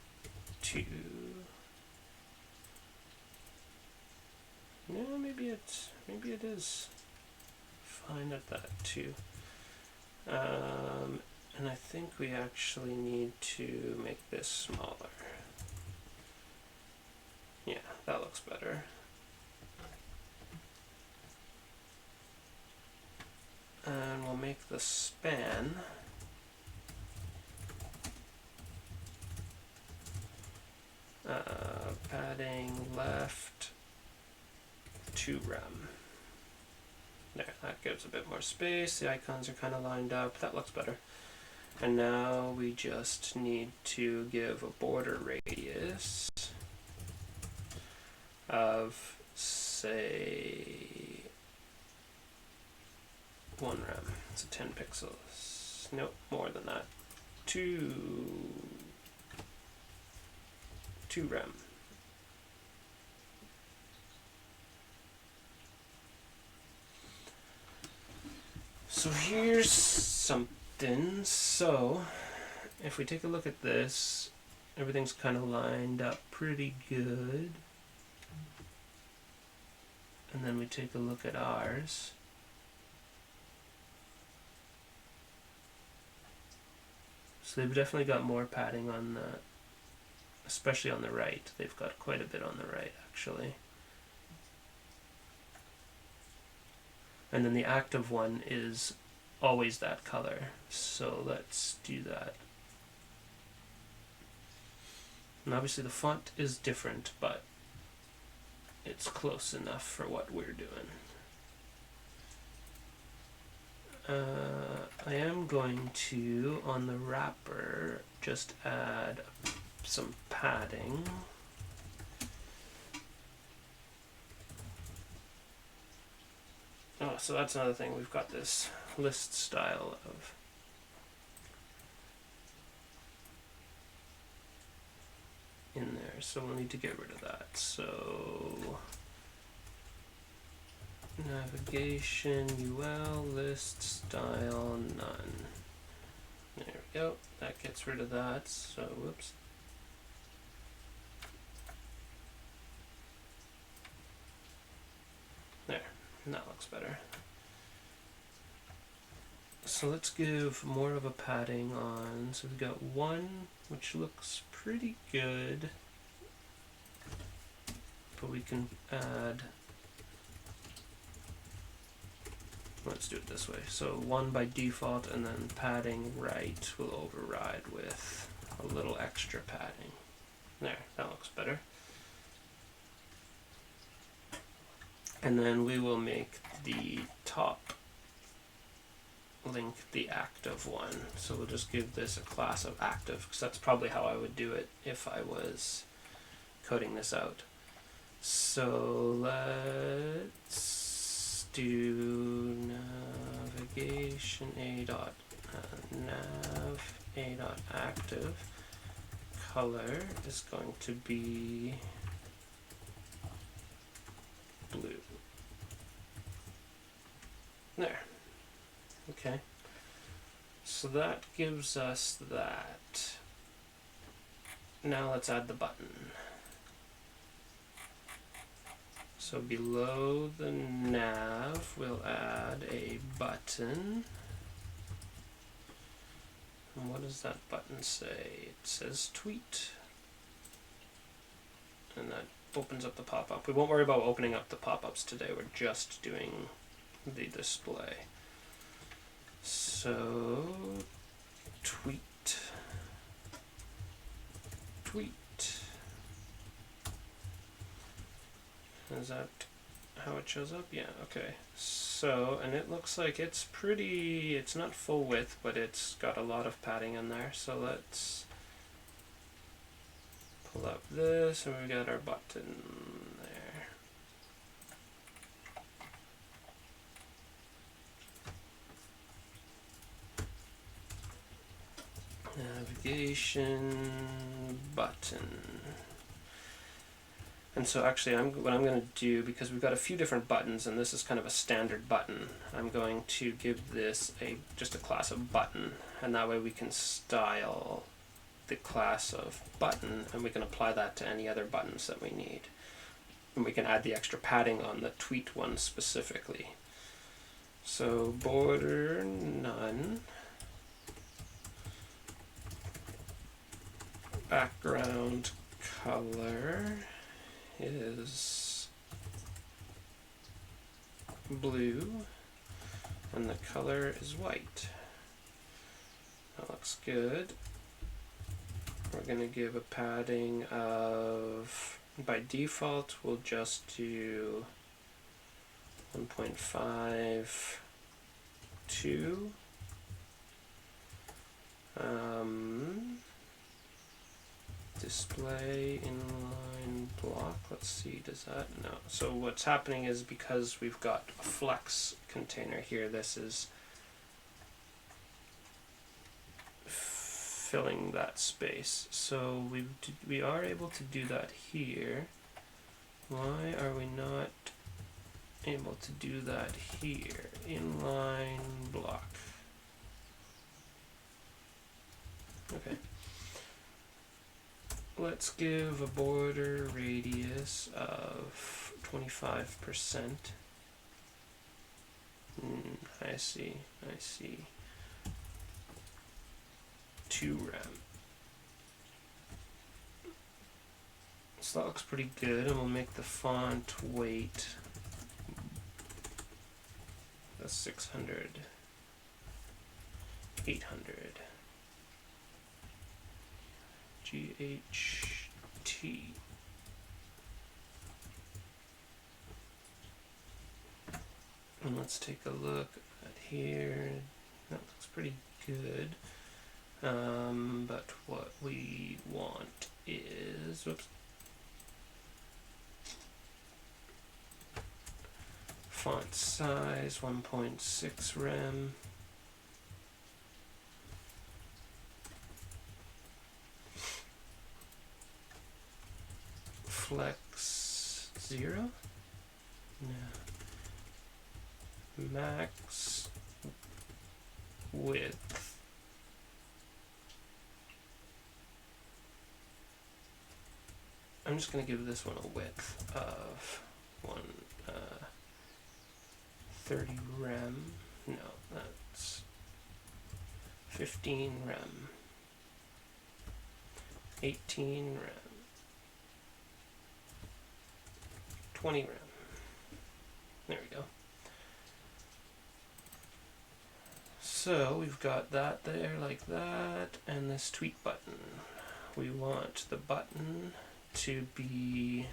too. No, maybe it is fine at that too. And I think we actually need to make this smaller. Yeah, that looks better. And we'll make the span padding left 2 rem. There, that gives a bit more space. The icons are kind of lined up. That looks better. And now we just need to give a border radius of, say, 1 rem. So 10 pixels. Nope, more than that. 2 rem. So here's something. So if we take a look at this, everything's kind of lined up pretty good. And then we take a look at ours. So they've definitely got more padding on the, especially on the right. They've got quite a bit on the right, actually. And then the active one is always that color. So let's do that. And obviously the font is different, but it's close enough for what we're doing. I am going to, on the wrapper, just add some padding. Oh, so that's another thing. We've got this list style of in there, so we'll need to get rid of that. So navigation UL list style none. There we go. That gets rid of that. So whoops. There. That looks better. So let's give more of a padding on. So we've got 1, which looks pretty good. But we can add, let's do it this way. So 1 by default, and then padding right will override with a little extra padding. There, that looks better. And then we will make the top link the active one. So we'll just give this a class of active, because that's probably how I would do it if I was coding this out. So let's do navigation a dot nav a dot active. Color is going to be blue. There. Okay. So that gives us that. Now let's add the button. So below the nav, we'll add a button. And what does that button say? It says tweet. And that opens up the pop-up. We won't worry about opening up the pop-ups today. We're just doing the display. So tweet. Is that how it shows up? Yeah, okay. So, and it looks like it's not full width, but it's got a lot of padding in there. So let's pull up this, and we got our button there. Navigation button. And so actually what I'm going to do, because we've got a few different buttons and this is kind of a standard button, I'm going to give this just a class of button, and that way we can style the class of button and we can apply that to any other buttons that we need. And we can add the extra padding on the tweet one specifically. So border none, background color is blue and the color is white. That looks good. We're going to give a padding of, by default we'll just do 1.52. Display inline block, let's see, does that, no. So what's happening is, because we've got a flex container here, this is filling that space. So we are able to do that here. Why are we not able to do that here? Inline block. Okay. Let's give a border radius of 25%. I see. 2 rem. So that looks pretty good, and we'll make the font weight 600, 800. GHT. And let's take a look at here. That looks pretty good. But what we want is, whoops, font size 1.6 rem. Flex 0? No. Max width. I'm just going to give this one a width of 30 rem. No, that's 15 rem. 18 rem. 20 rem. There we go. So we've got that there like that, and this tweet button. We want the button to be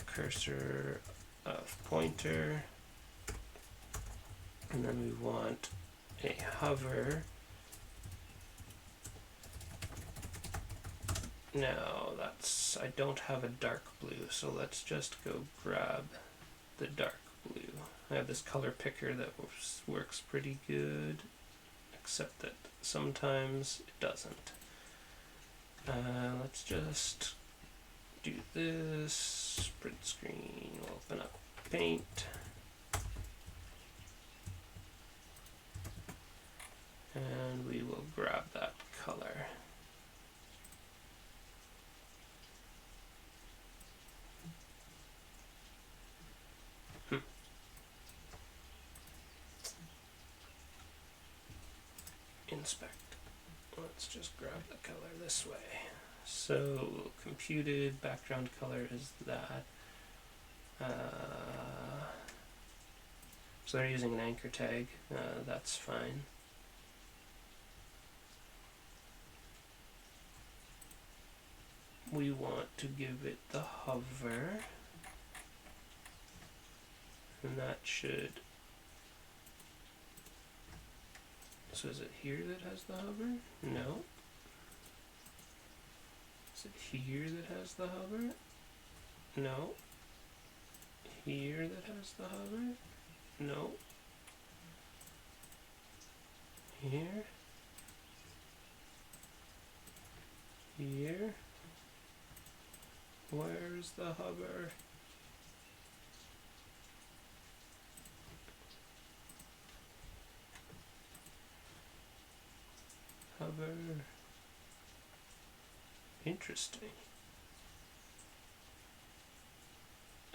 cursor of pointer And then we want a hover. Now I don't have a dark blue, so let's just go grab the dark blue. I have this color picker that works pretty good, except that sometimes it doesn't. Let's just do this, print screen, we'll open up Paint. And we will grab that color. Inspect. Let's just grab the color this way. So computed background color is that. So they're using an anchor tag. That's fine. We want to give it the hover, and that should. So is it here that has the hover? No. Is it here that has the hover? No. Here that has the hover? No. Here? Here? Where's the hover? Hover. Interesting.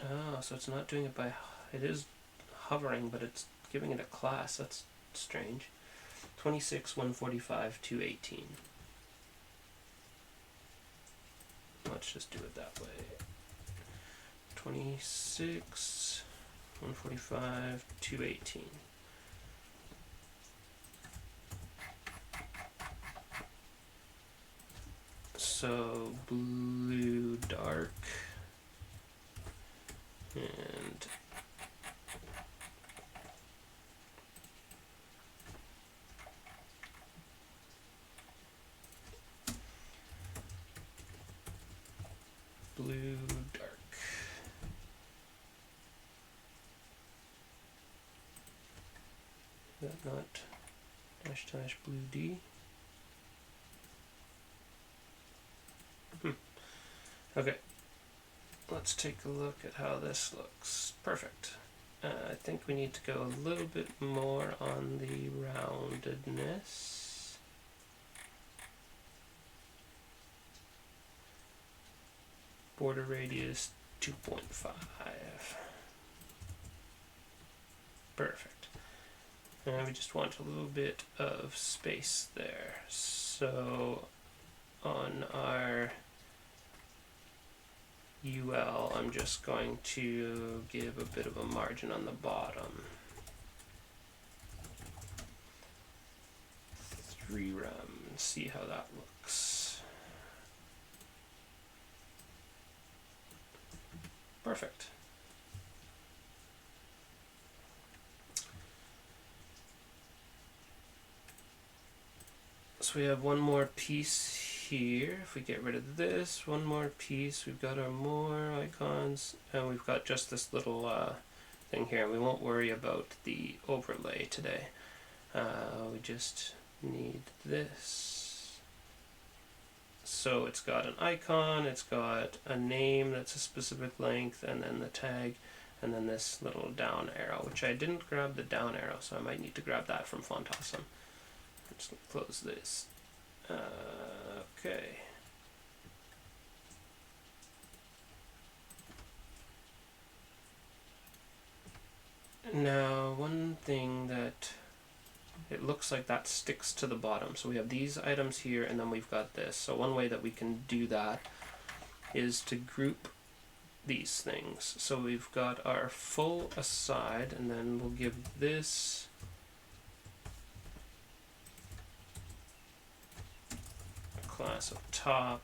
Oh, so it's not doing it by... It is hovering, but it's giving it a class. That's strange. 26, 145, 218. Let's just do it that way. 26, 145, 218. So blue dark and blue dark. Is that not dash blue D? Okay, let's take a look at how this looks. Perfect. I think we need to go a little bit more on the roundedness. Border radius 2.5. Perfect. And we just want a little bit of space there. So on our UL, I'm just going to give a bit of a margin on the bottom. 3 rem, and see how that looks. Perfect. So we have one more piece here. If we get rid of this, one more piece, we've got our more icons, and we've got just this little thing here. We won't worry about the overlay today. We just need this. So it's got an icon, it's got a name that's a specific length, and then the tag, and then this little down arrow, which I didn't grab the down arrow, so I might need to grab that from Font Awesome. I'm just going to close this. Okay. Now, one thing that it looks like that sticks to the bottom. So we have these items here, and then we've got this. So one way that we can do that is to group these things. So we've got our full aside, and then we'll give this class up top.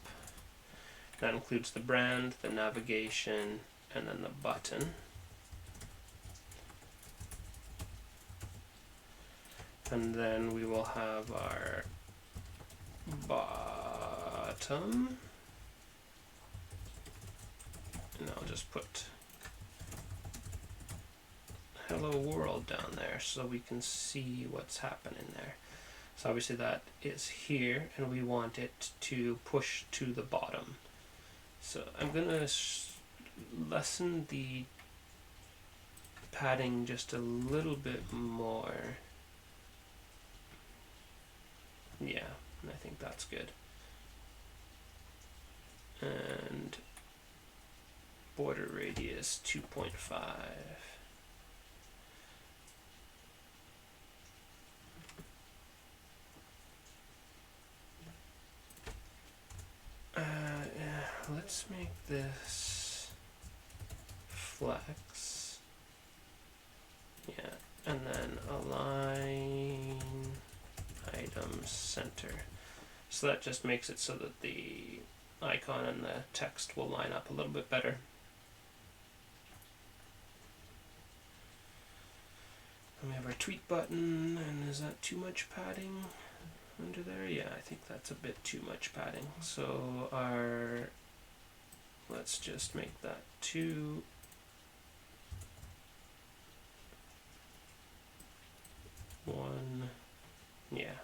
That includes the brand, the navigation, and then the button. And then we will have our bottom. And I'll just put hello world down there so we can see what's happening there. So obviously that is here, and we want it to push to the bottom. So I'm going to lessen the padding just a little bit more. Yeah, I think that's good. And border radius 2.5. Let's make this flex. Yeah, and then align item center. So that just makes it so that the icon and the text will line up a little bit better. And we have our tweet button, and is that too much padding under there? Yeah, I think that's a bit too much padding. So let's just make that 2. One. Yeah.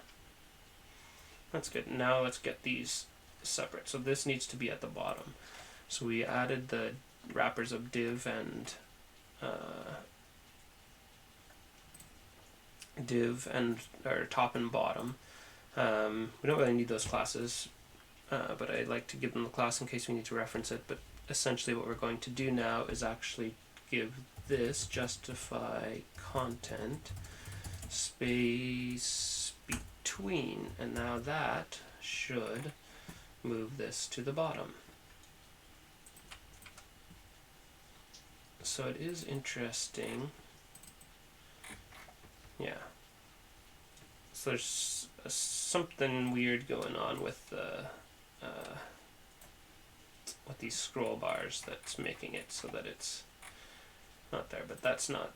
That's good. Now let's get these separate. So this needs to be at the bottom. So we added the wrappers of div and our top and bottom. We don't really need those classes, but I like to give them the class in case we need to reference it. But essentially what we're going to do now is actually give this justify content space between, and now that should move this to the bottom. So it is interesting. Yeah. So there's something weird going on with these scroll bars that's making it so that it's not there, but that's not.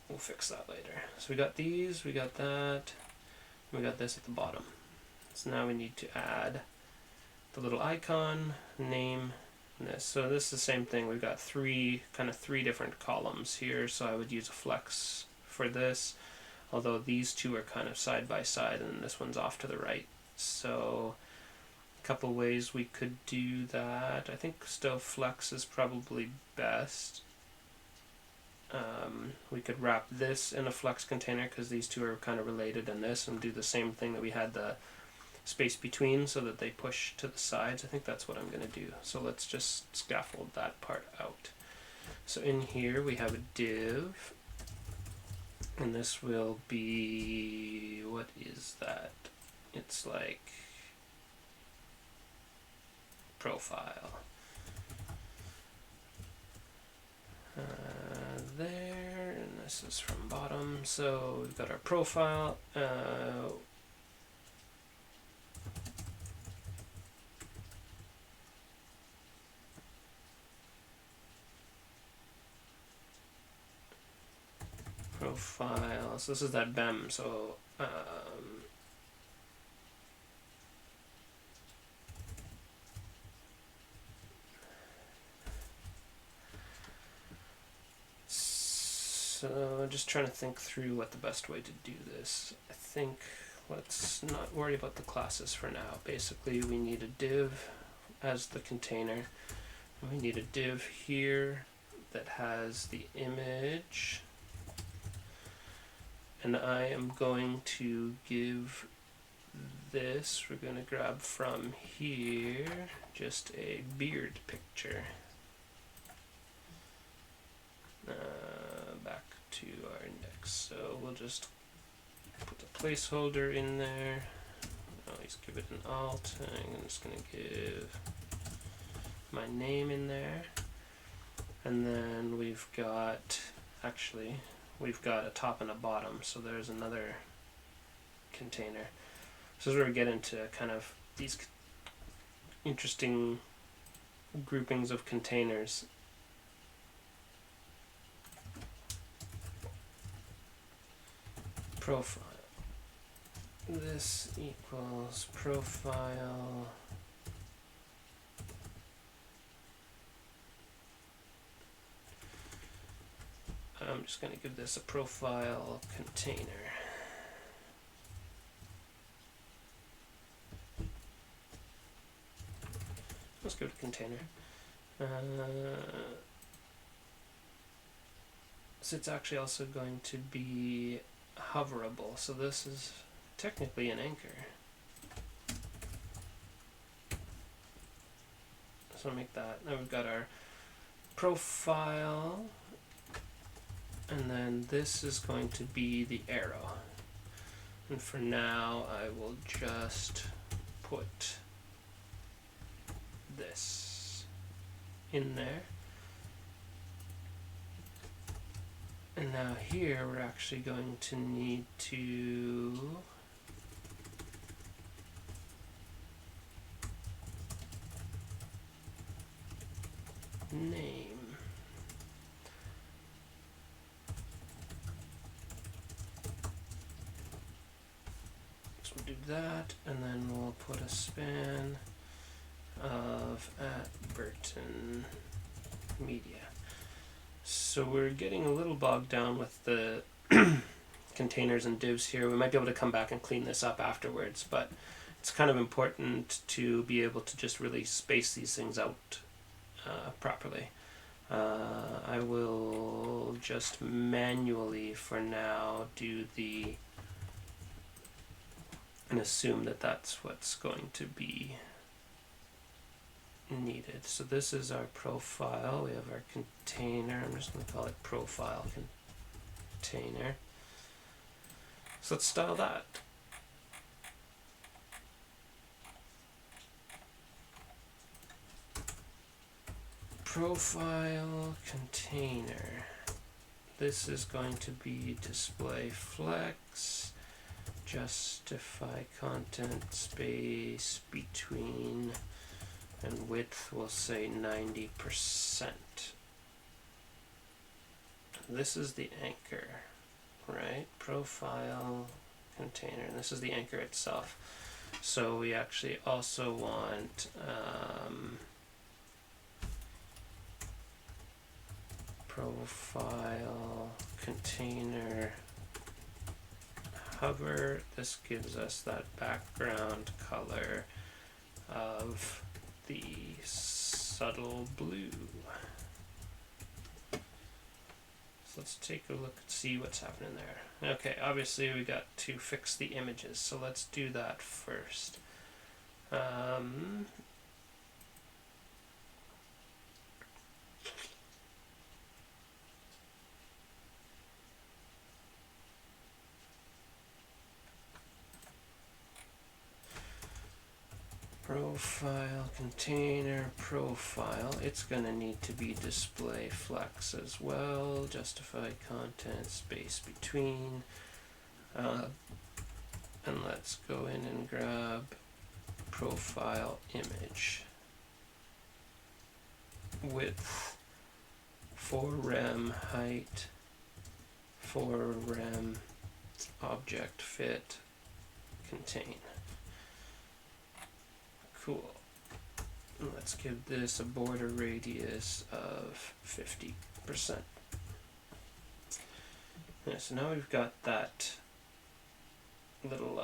We'll fix that later. So we got these, we got that, we got this at the bottom. So now we need to add the little icon, name, and this. So this is the same thing. We've got three different columns here. So I would use a flex for this, although these two are kind of side by side, and this one's off to the right. So a couple ways we could do that. I think still flex is probably best. We could wrap this in a flex container because these two are kind of related, and do the same thing that we had the space between so that they push to the sides. I think that's what I'm going to do. So let's just scaffold that part out. So in here we have a div, and this will be, what is that? It's like profile. There, and this is from bottom. So we've got our profile. Profile. So this is that BEM. So So I'm just trying to think through what the best way to do this. I think let's not worry about the classes for now. Basically we need a div as the container, and we need a div here that has the image, and I am going to give this, we're going to grab from here just a beard picture. Back to our index. So we'll just put a placeholder in there. Always give it an alt, and I'm just going to give my name in there. And then we've got a top and a bottom, so there's another container. So this is where we get into kind of these interesting groupings of containers. profile. This equals profile. I'm just going to give this a profile container. Let's go to container. So it's actually also going to be hoverable. So this is technically an anchor. So make that. Now we've got our profile. And then this is going to be the arrow. And for now, I will just put this in there. And now here, we're actually going to need to name. Do that, and then we'll put a span of @Burton Media. So we're getting a little bogged down with the containers and divs here. We might be able to come back and clean this up afterwards, but it's kind of important to be able to just really space these things out properly. I will just manually for now do the and assume that that's what's going to be needed. So this is our profile. We have our container. I'm just going to call it profile container. So let's style that. Profile container. This is going to be display flex. Justify content space between, and width will say 90%. This is the anchor, right? Profile container, and this is the anchor itself. So we actually also want profile container hover. This gives us that background color of the subtle blue. So let's take a look and see what's happening there. Okay, obviously we got to fix the images, so let's do that first. Profile container profile. It's gonna need to be display flex as well. Justify content space between. And let's go in and grab profile image. Width 4 rem, height 4 rem, object fit, contain. Cool. Let's give this a border radius of 50%. Yeah, so now we've got that little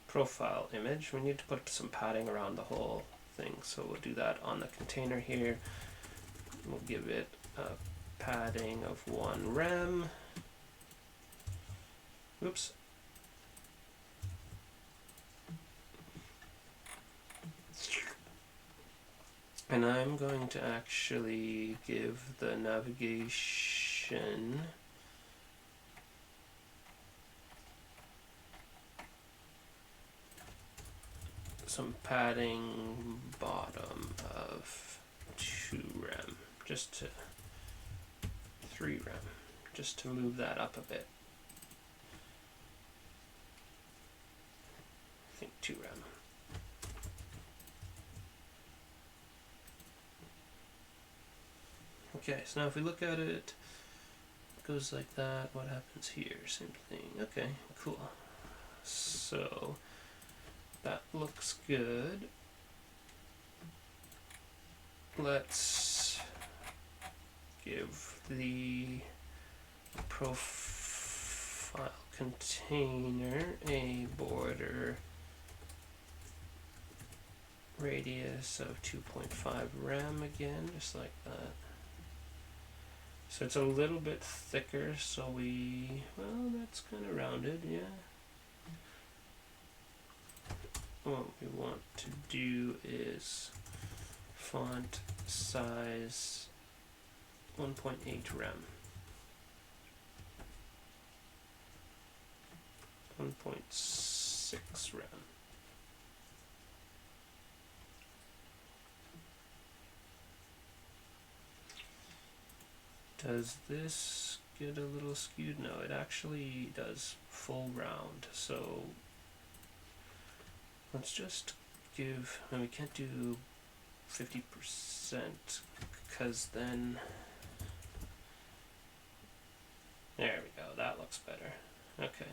profile image. We need to put some padding around the whole thing, so we'll do that on the container here. We'll give it a padding of 1 rem. Oops. And I'm going to actually give the navigation some padding bottom of 2 rem, just to 3 rem, just to move that up a bit. I think 2 rem. Okay, so now if we look at it, it goes like that. What happens here? Same thing. Okay, cool. So that looks good. Let's give the profile container a border radius of 2.5 rem again, just like that. So it's a little bit thicker, so well, that's kind of rounded, yeah. What we want to do is font size 1.8 rem. 1.6 rem. Does this get a little skewed? No, it actually does full round. So let's just give, and we can't do 50% because then, there we go, that looks better. Okay.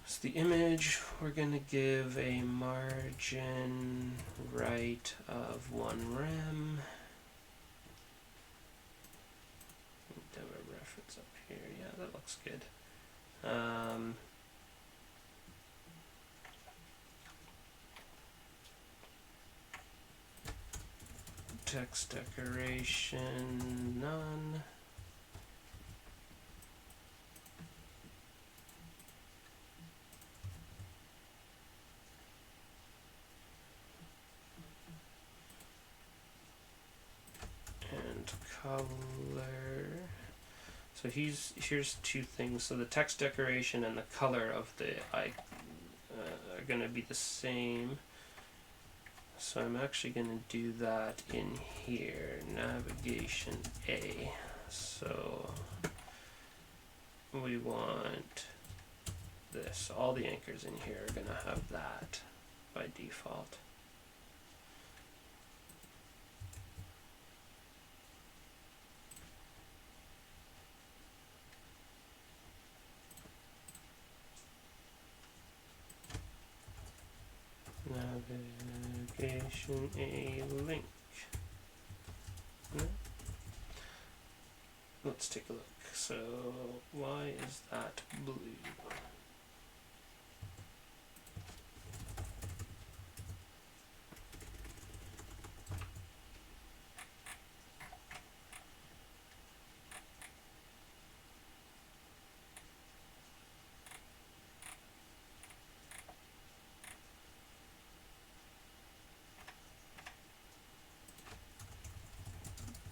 So the image, we're going to give a margin right of 1 rem. Do a reference up here. Yeah, that looks good. Text decoration, none. And color. So here's two things. So the text decoration and the color of the icon are going to be the same. So I'm actually going to do that in here, navigation A. So we want this. All the anchors in here are going to have that by default. Navigation A link. No? Let's take a look. So why is that blue?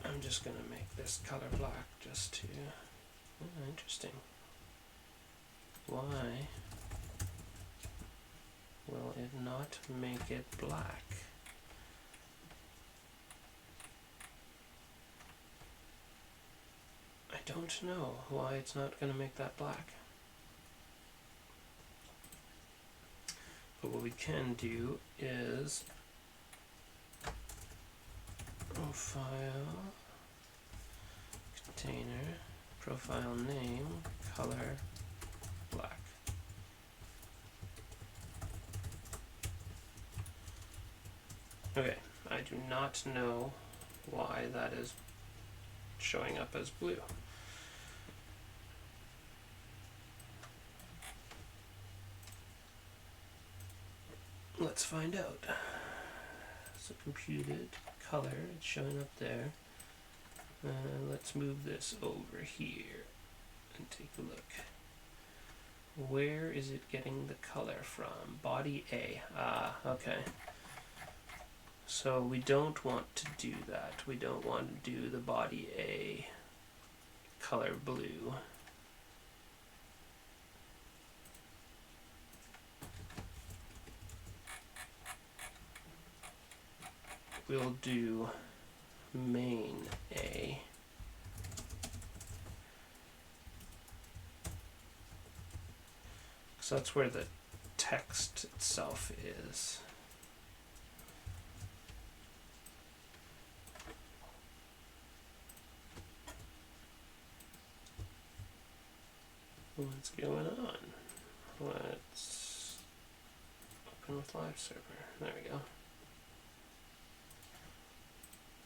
I'm just going to make this color black just to... Oh, interesting. Why will it not make it black? I don't know why it's not going to make that black. But what we can do is profile container, profile name, color, black. Okay, I do not know why that is showing up as blue. Let's find out. So computed color, it's showing up there. Let's move this over here and take a look. Where is it getting the color from? Body A. Ah, okay. So we don't want to do that. We don't want to do the body A color blue. We'll do main A. So that's where the text itself is. What's going on? Let's open with live server. There we go.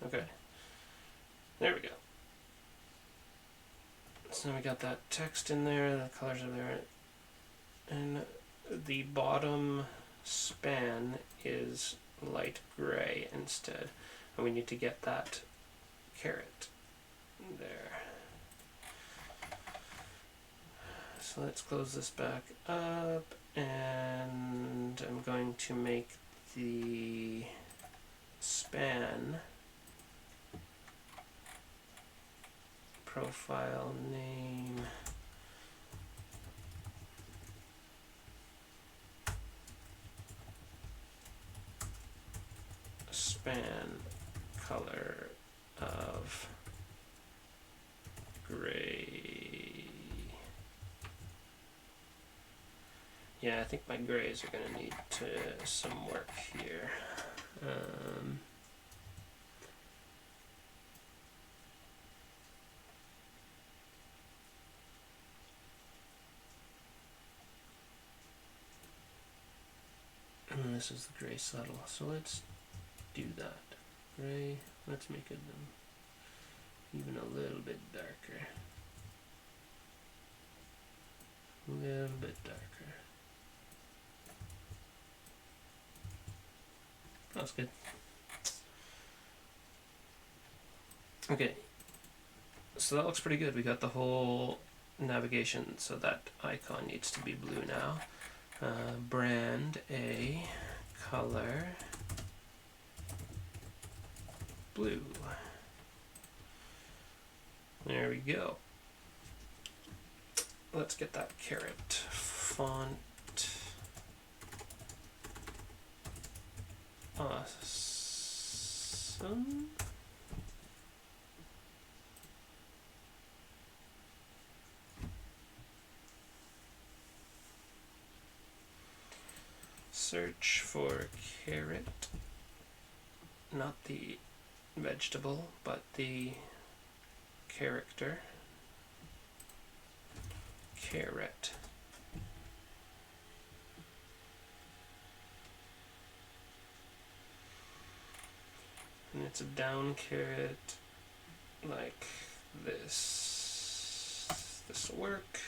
Okay. There we go. So we got that text in there, the colors are there, and the bottom span is light gray instead. And we need to get that caret there. So let's close this back up, and I'm going to make the span profile name span color of gray. Yeah, I think my grays are going to need some work here. And this is the gray subtle, so let's do that. Gray, let's make it even a little bit darker. A little bit darker. That's good. Okay, so that looks pretty good. We got the whole navigation, so that icon needs to be blue now. Brand a color blue. There we go. Let's get that caret font. Awesome. Search for caret, not the vegetable, but the character. Caret. And it's a down caret like this. This will work.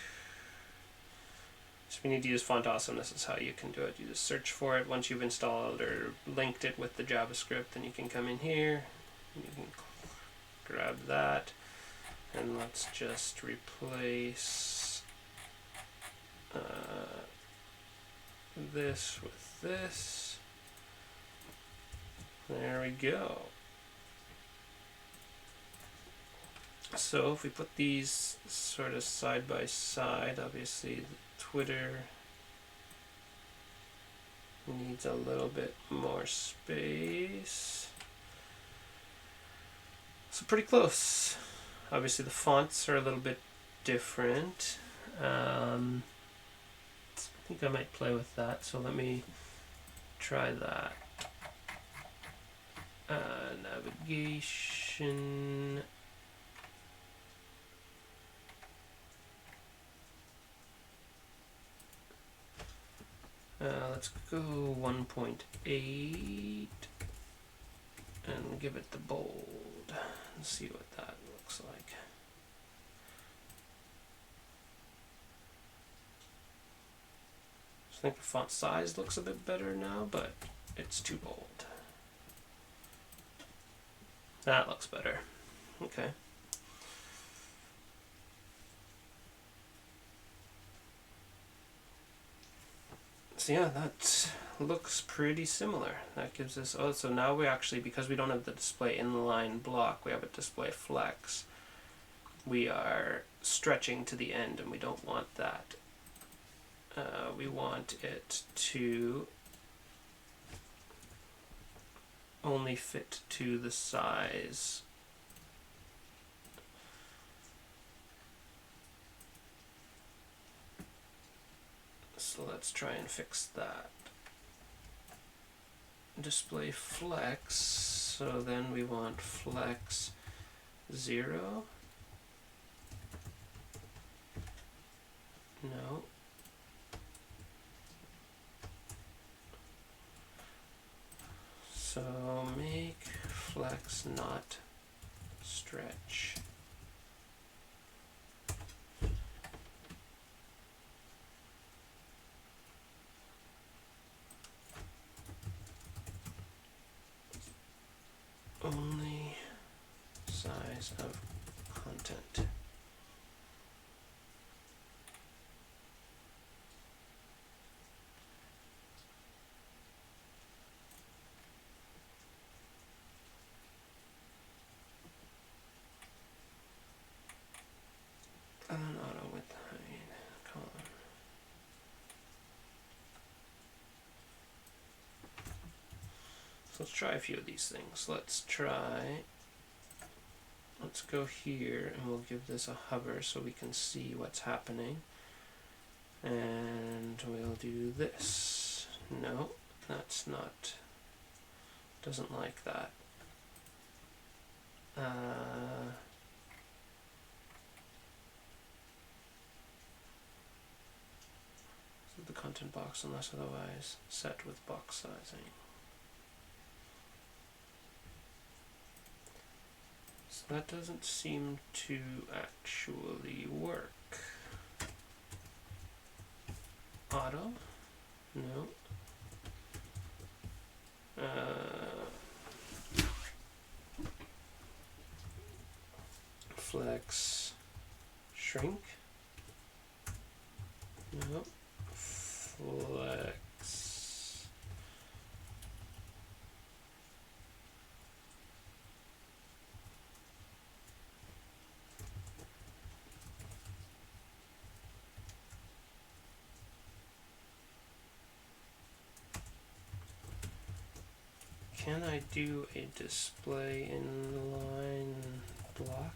So if you need to use Font Awesome, this is how you can do it. You just search for it once you've installed or linked it with the JavaScript, then you can come in here, you can grab that, and let's just replace this with this. There we go. So if we put these sort of side by side, obviously the Twitter needs a little bit more space. So pretty close. Obviously the fonts are a little bit different. I think I might play with that, so let me try that. Navigation. Let's go 1.8 and give it the bold and see what that looks like. I think the font size looks a bit better now, but it's too bold. That looks better. Okay. So yeah, that looks pretty similar. That gives us, oh, so now we actually, because we don't have the display inline block, we have a display flex. We are stretching to the end, and we don't want that. We want it to only fit to the size. So let's try and fix that. Display flex, so then we want flex 0. No. So make flex not stretch. Only size of content. Auto with column. So let's try a few of these things. Let's go here and we'll give this a hover so we can see what's happening. And we'll do this. No, that's not, doesn't like that. The content box unless otherwise set with box sizing. So that doesn't seem to actually work. Auto? No. Flex shrink? No. Flex can I do a display inline block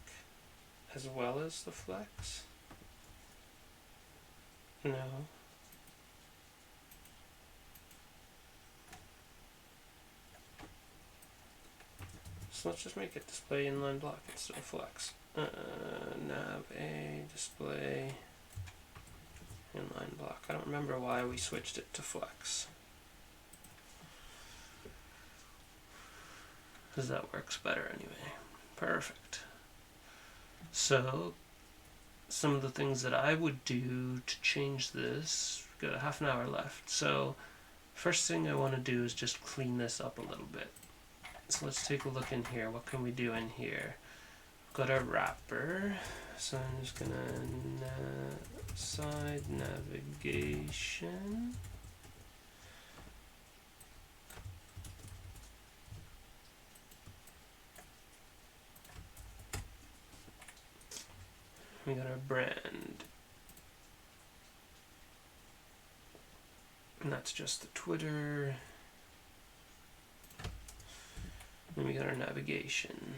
as well as the flex? No. So let's just make it display inline block instead of flex. Nav a display inline block. I don't remember why we switched it to flex. Because that works better anyway. Perfect. So some of the things that I would do to change this, we've got a half an hour left. So first thing I want to do is just clean this up a little bit. So let's take a look in here. What can we do in here? We've got our wrapper. So I'm just gonna side navigation. We got our brand. And that's just the Twitter. Then we got our navigation.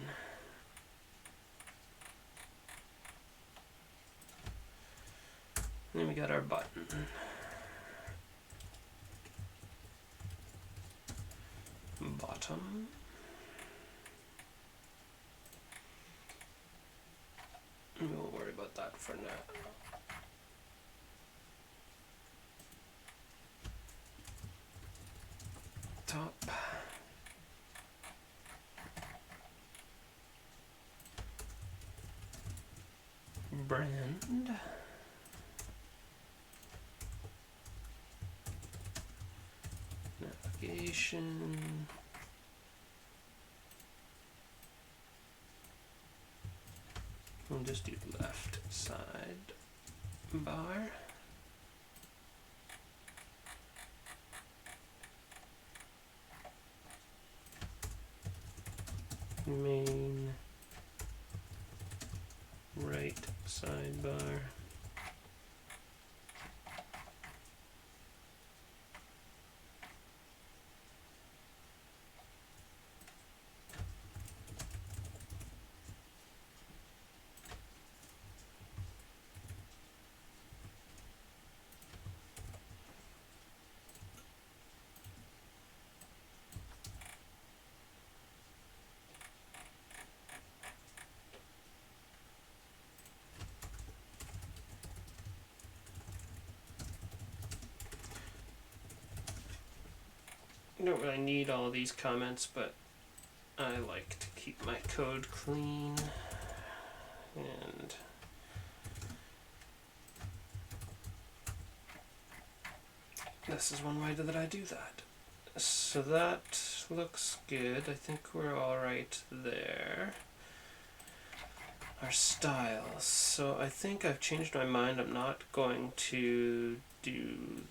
And then we got our button. Bottom. We won't worry about that for now. Top. Brand. Navigation. We'll just do left side bar. Main right sidebar. don't really need all these comments, but I like to keep my code clean. And this is one way that I do that. So that looks good. I think we're all right there. Our styles. So I think I've changed my mind. I'm not going to do...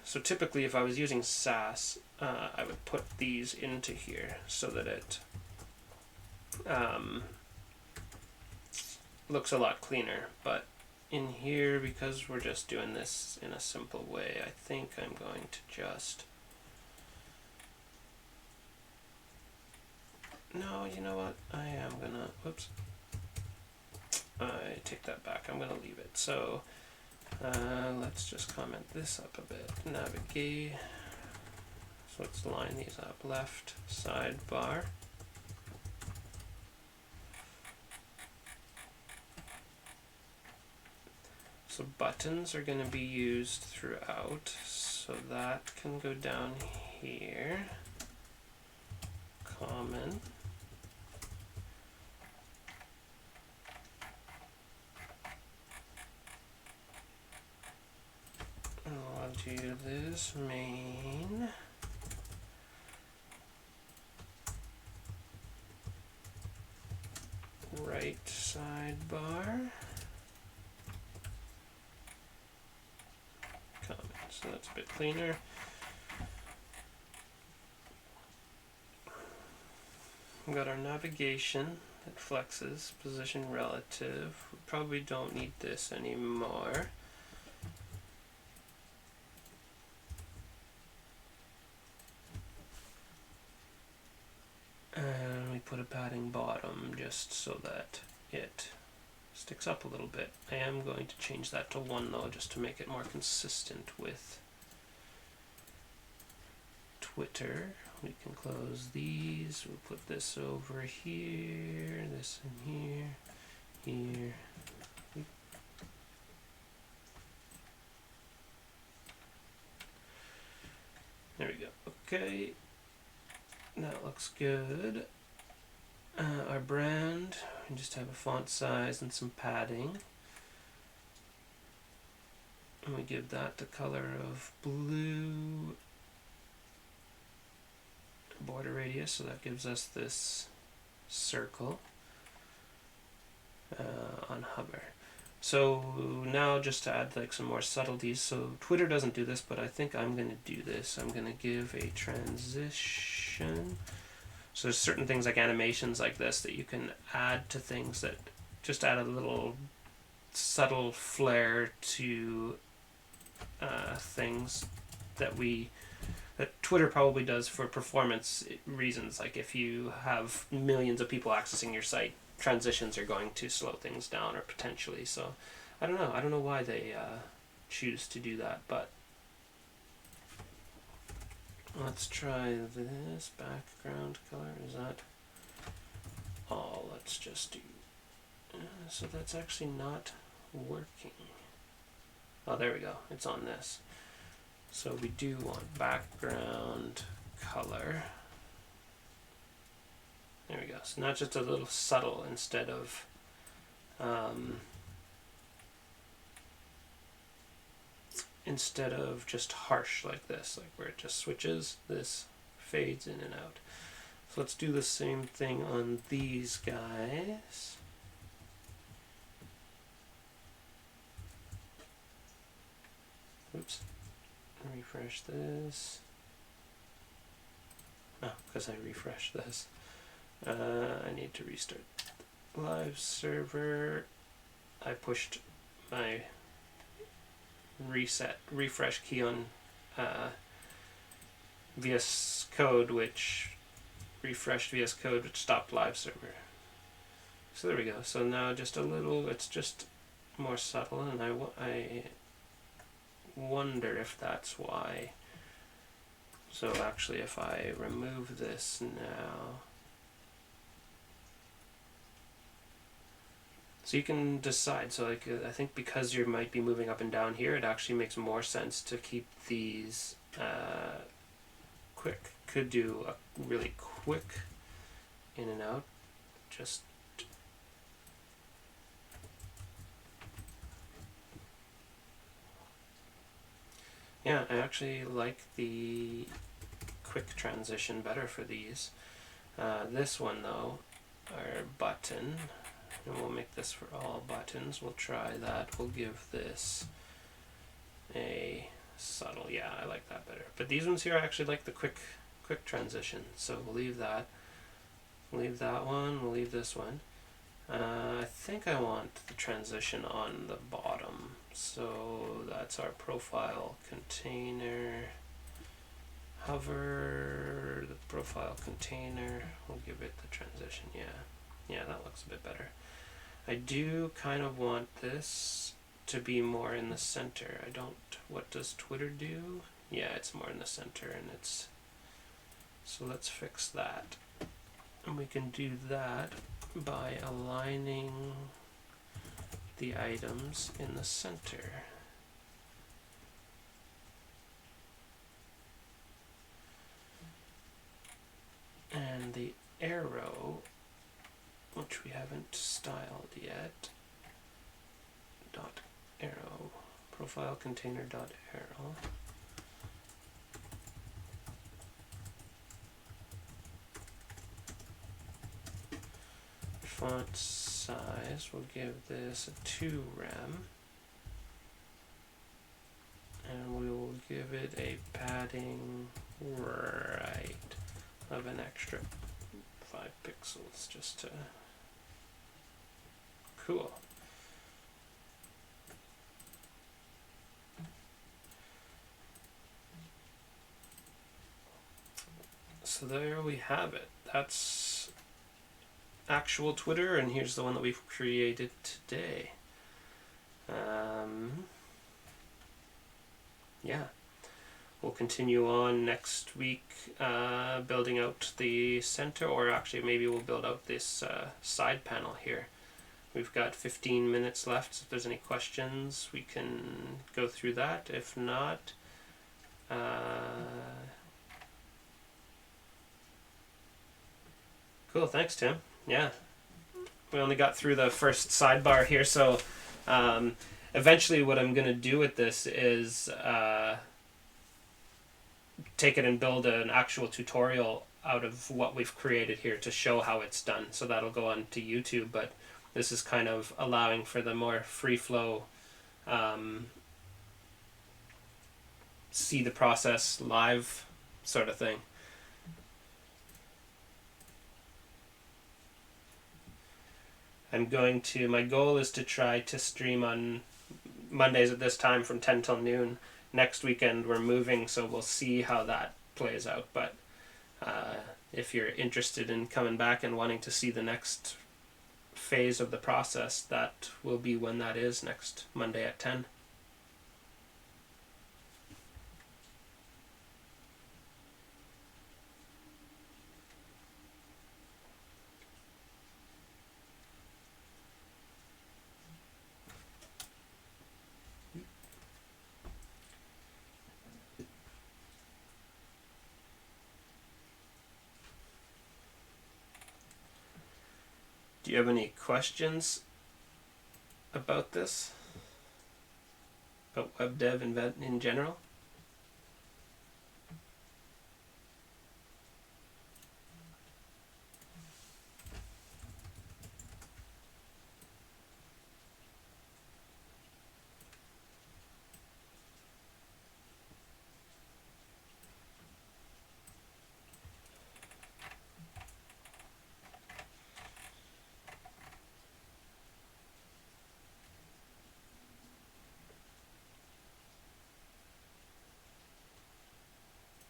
So typically if I was using Sass, I would put these into here so that it looks a lot cleaner. But in here, because we're just doing this in a simple way, I think I'm going to just... No, you know what? I am gonna... Whoops. I take that back. I'm gonna leave it. So let's just comment this up a bit. Navigate. So let's line these up. Left sidebar. So buttons are going to be used throughout. So that can go down here. Common. I'll do this main. Right sidebar. Comment. So that's a bit cleaner. We've got our navigation that flexes, position relative. We probably don't need this anymore. And we put a padding bottom just so that it sticks up a little bit. I am going to change that to 1 though, just to make it more consistent with Twitter. We can close these. We'll put this over here, this in here, here. There we go. Okay. That looks good. Our brand, we just have a font size and some padding. And we give that the color of blue. Border radius, so that gives us this circle on hover. So now just to add like some more subtleties, so Twitter doesn't do this, but I think I'm going to do this. I'm going to give a transition. So there's certain things like animations like this that you can add to things that just add a little subtle flair to things that Twitter probably does for performance reasons. Like if you have millions of people accessing your site, transitions are going to slow things down or potentially. So I don't know why they choose to do that, but let's try this background color. Is that all? Let's just do so that's actually not working. Oh, there we go, it's on this. So we do want background color. There we go. So not just a little subtle instead of just harsh like this, like where it just switches, this fades in and out. So let's do the same thing on these guys. Oops. Refresh this. Oh, because I refreshed this. I need to restart live server. I pushed my refresh key on VS Code, which refreshed VS Code, which stopped live server. So there we go. So now just a little, it's just more subtle, and I wonder if that's why. So actually if I remove this now, so you can decide. So like I think because you might be moving up and down here, it actually makes more sense to keep these quick. Could do a really quick in and out. Just yeah, I actually like the quick transition better for these. This one though, our button, and we'll make this for all buttons. We'll try that. We'll give this a subtle. Yeah, I like that better. But these ones here, I actually like the quick transition. So we'll leave that. We'll leave that one. We'll leave this one. I think I want the transition on the bottom. So that's our profile container. Hover the profile container. We'll give it the transition. Yeah, that looks a bit better. I do kind of want this to be more in the center. I don't. What does Twitter do? Yeah, it's more in the center, and it's. So let's fix that, and we can do that by aligning the items in the center. And the arrow, which we haven't styled yet, dot arrow, profile container dot arrow. Font size, we'll give this a 2 rem, and we will give it a padding right of an extra 5 pixels, just to cool. So there we have it. That's actual Twitter, and here's the one that we've created today. Yeah, we'll continue on next week building out the center, or actually maybe we'll build out this side panel here. We've got 15 minutes left, so if there's any questions we can go through that. If not, cool, thanks Tim. Yeah, we only got through the first sidebar here, so eventually what I'm going to do with this is take it and build an actual tutorial out of what we've created here to show how it's done. So that'll go on to YouTube, but this is kind of allowing for the more free flow, see the process live sort of thing. My goal is to try to stream on Mondays at this time from 10 till noon. Next weekend we're moving, so we'll see how that plays out. But if you're interested in coming back and wanting to see the next phase of the process, that will be when that is, next Monday at 10. Do you have any questions about this? About web dev in general?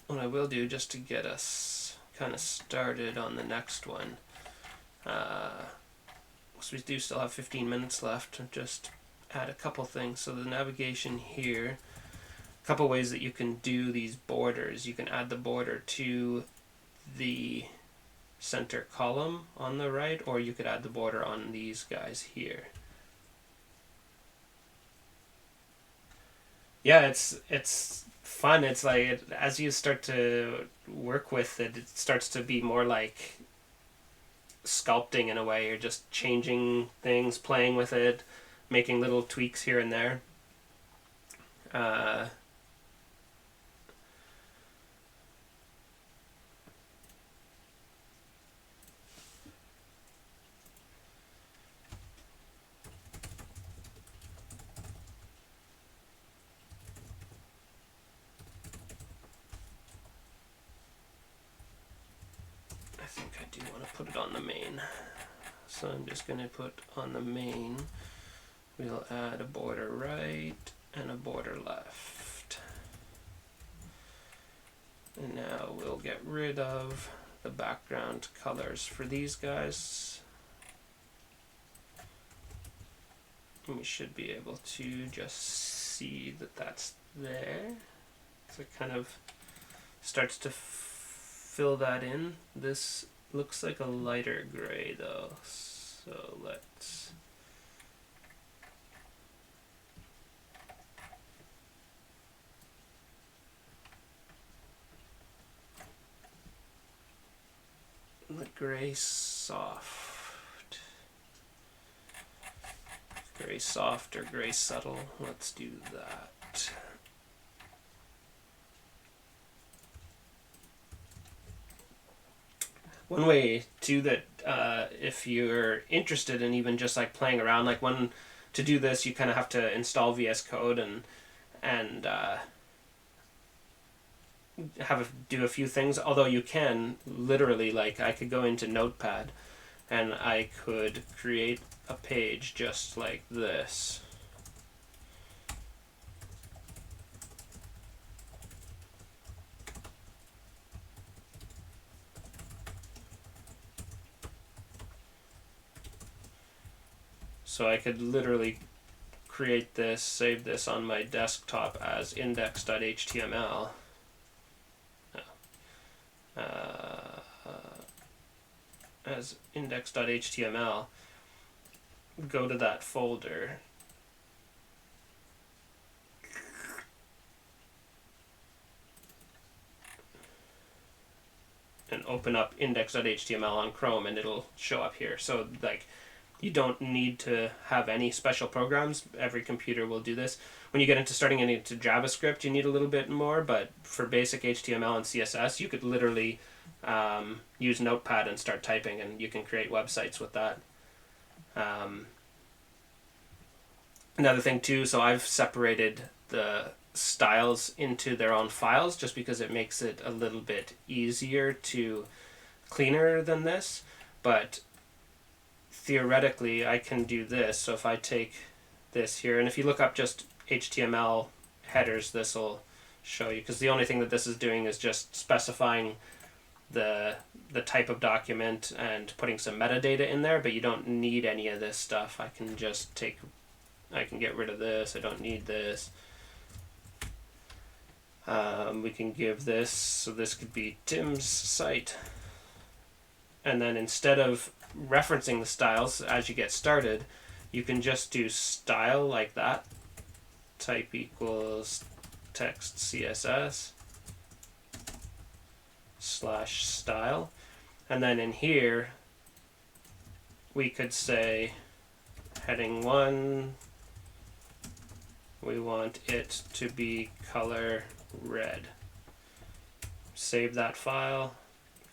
What I will do, just to get us kind of started on the next one, so we do still have 15 minutes left, and just add a couple things. So the navigation here, a couple ways that you can do these borders. You can add the border to the center column on the right, or you could add the border on these guys here. Yeah, it's fun. It's like as you start to work with it, it starts to be more like sculpting in a way. You're just changing things, playing with it, making little tweaks here and there. I think I do want to put it on the main. So I'm just going to put on the main, we'll add a border right and a border left. And now we'll get rid of the background colors for these guys. And we should be able to just see that that's there. So it kind of starts to fill that in. This looks like a lighter gray though, so let's let gray soft. Gray soft or gray subtle. Let's do that. One way too that if you're interested in even just like playing around, like to do this you kind of have to install VS Code and do a few things, although you can literally, like I could go into Notepad and I could create a page just like this. So I could literally create this, save this on my desktop as index.html. As index.html, go to that folder, and open up index.html on Chrome, and it'll show up here. So like, you don't need to have any special programs. Every computer will do this. When you get into starting into JavaScript, you need a little bit more, but for basic HTML and CSS, you could literally use Notepad and start typing, and you can create websites with that. Another thing too, so I've separated the styles into their own files just because it makes it a little bit easier to cleaner than this, but theoretically I can do this. So if I take this here, and if you look up just HTML headers, this will show you, because the only thing that this is doing is just specifying the type of document and putting some metadata in there, but you don't need any of this stuff. I can get rid of this. I don't need this. We can give this, so this could be Tim's site, and then instead of referencing the styles as you get started, you can just do style like that, type equals text CSS /style, and then in here we could say heading 1, we want it to be color red. Save that file,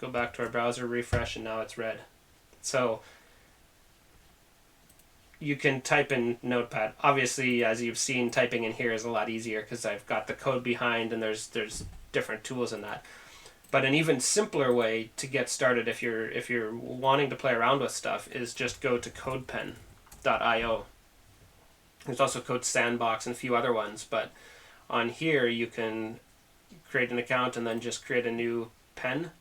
go back to our browser, refresh, and now it's red. So you can type in Notepad. Obviously, as you've seen, typing in here is a lot easier because I've got the code behind, and there's different tools in that. But an even simpler way to get started if you're wanting to play around with stuff is just go to codepen.io. There's also Code Sandbox and a few other ones, but on here you can create an account and then just create a new pen,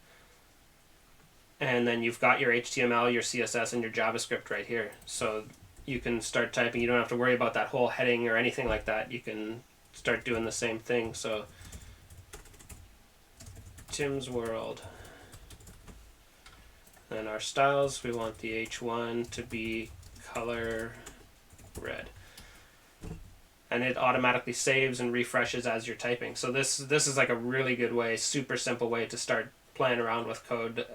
and then you've got your HTML, your CSS, and your JavaScript right here. So you can start typing. You don't have to worry about that whole heading or anything like that. You can start doing the same thing. So Tim's World. And our styles, we want the H1 to be color red. and it automatically saves and refreshes as you're typing. So this is like a really good way, super simple way to start playing around with code,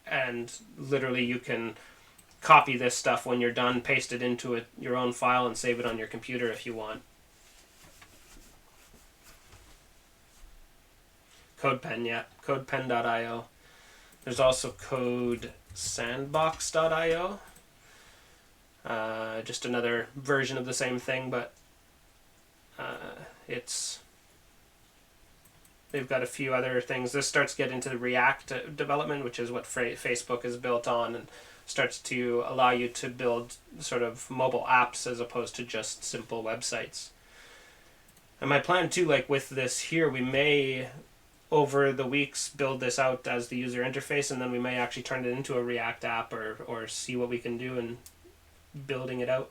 and literally you can copy this stuff when you're done, paste it into your own file, and save it on your computer if you want. CodePen, yeah, codepen.io. There's also codesandbox.io. Just another version of the same thing, but they've got a few other things. This starts to get into the React development, which is what Facebook is built on, and starts to allow you to build sort of mobile apps as opposed to just simple websites. And my plan too, like with this here, we may over the weeks build this out as the user interface, and then we may actually turn it into a React app, or see what we can do in building it out.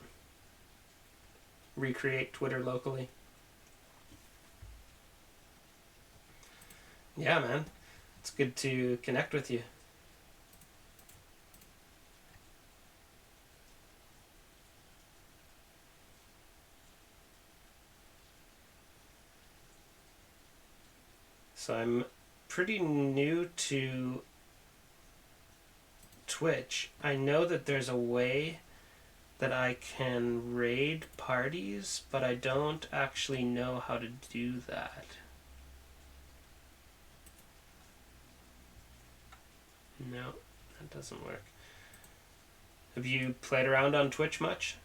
Recreate Twitter locally. Yeah, man. It's good to connect with you. So I'm pretty new to Twitch. I know that there's a way that I can raid parties, but I don't actually know how to do that. No, that doesn't work. Have you played around on Twitch much?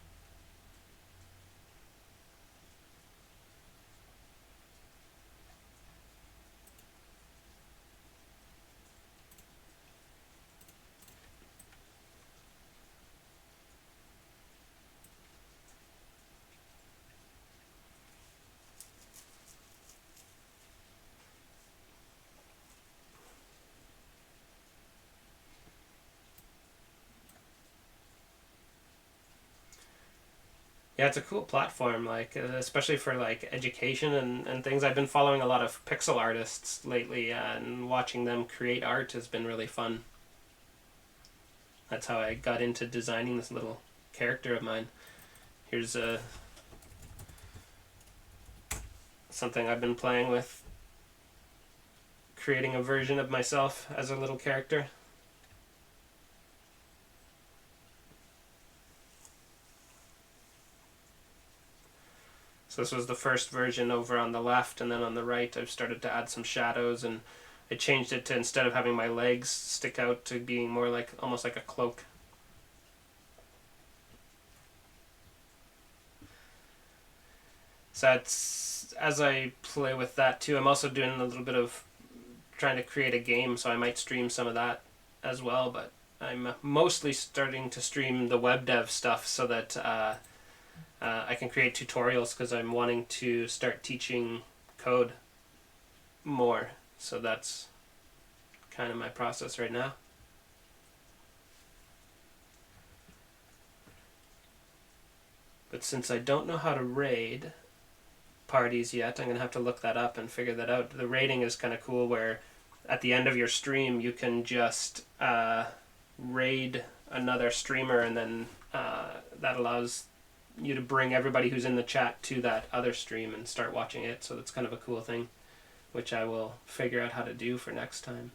Yeah, it's a cool platform, like especially for like education and things. I've been following a lot of pixel artists lately, and watching them create art has been really fun. That's how I got into designing this little character of mine. Here's something I've been playing with, creating a version of myself as a little character. So this was the first version over on the left, and then on the right I've started to add some shadows, and I changed it to, instead of having my legs stick out, to being more like almost like a cloak. So that's, as I play with that too, I'm also doing a little bit of trying to create a game, so I might stream some of that as well, but I'm mostly starting to stream the web dev stuff so that I can create tutorials, because I'm wanting to start teaching code more. So that's kind of my process right now. But since I don't know how to raid parties yet, I'm going to have to look that up and figure that out. The raiding is kind of cool, where at the end of your stream you can just raid another streamer, and then that allows you to bring everybody who's in the chat to that other stream and start watching it. So that's kind of a cool thing, which I will figure out how to do for next time.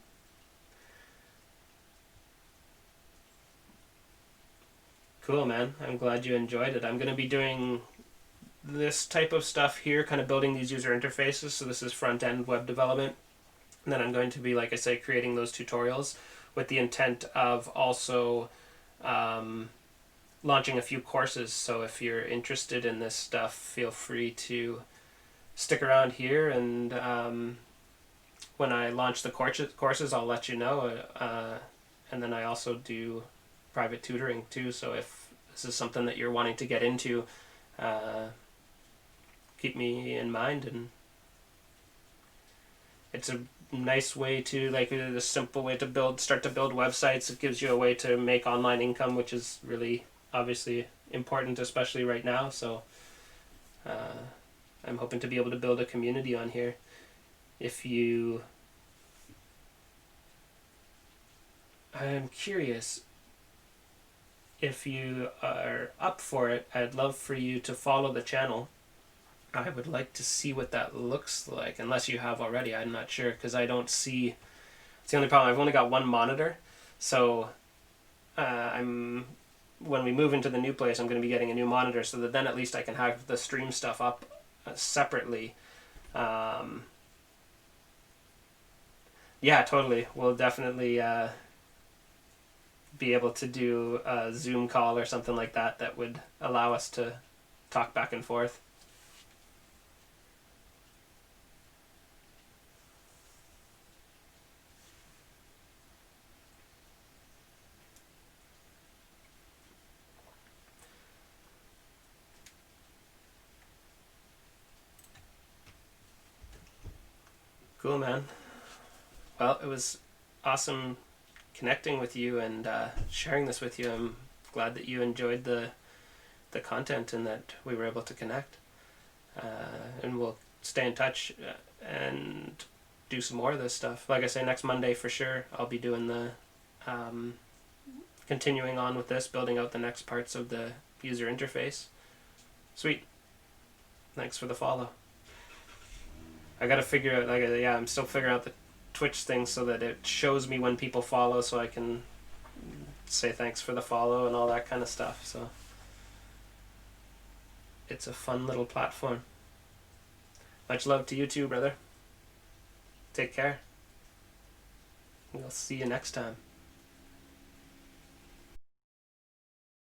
Cool, man. I'm glad you enjoyed it. I'm going to be doing this type of stuff here, kind of building these user interfaces. So this is front-end web development. And then I'm going to be, like I say, creating those tutorials with the intent of also launching a few courses. So if you're interested in this stuff, feel free to stick around here, and when I launch the courses, I'll let you know. And then I also do private tutoring too, so if this is something that you're wanting to get into, keep me in mind. And it's a nice way to, like, a simple way to start to build websites. It gives you a way to make online income, which is really obviously important, especially right now. So I'm hoping to be able to build a community on here. I'm curious, if you are up for it, I'd love for you to follow the channel. I would like to see what that looks like, unless you have already. I'm not sure, because I don't see... It's the only problem. I've only got one monitor, so I'm... When we move into the new place, I'm going to be getting a new monitor, so that then at least I can have the stream stuff up separately. Yeah, totally. We'll definitely be able to do a Zoom call or something like that that would allow us to talk back and forth. Cool, man. Well, it was awesome connecting with you and sharing this with you. I'm glad that you enjoyed the content and that we were able to connect. And we'll stay in touch and do some more of this stuff. Like I say, next Monday for sure, I'll be doing the continuing on with this, building out the next parts of the user interface. Sweet. Thanks for the follow. I gotta figure out, I'm still figuring out the Twitch thing so that it shows me when people follow, so I can say thanks for the follow and all that kind of stuff. So it's a fun little platform. Much love to you too, brother. Take care. We'll see you next time.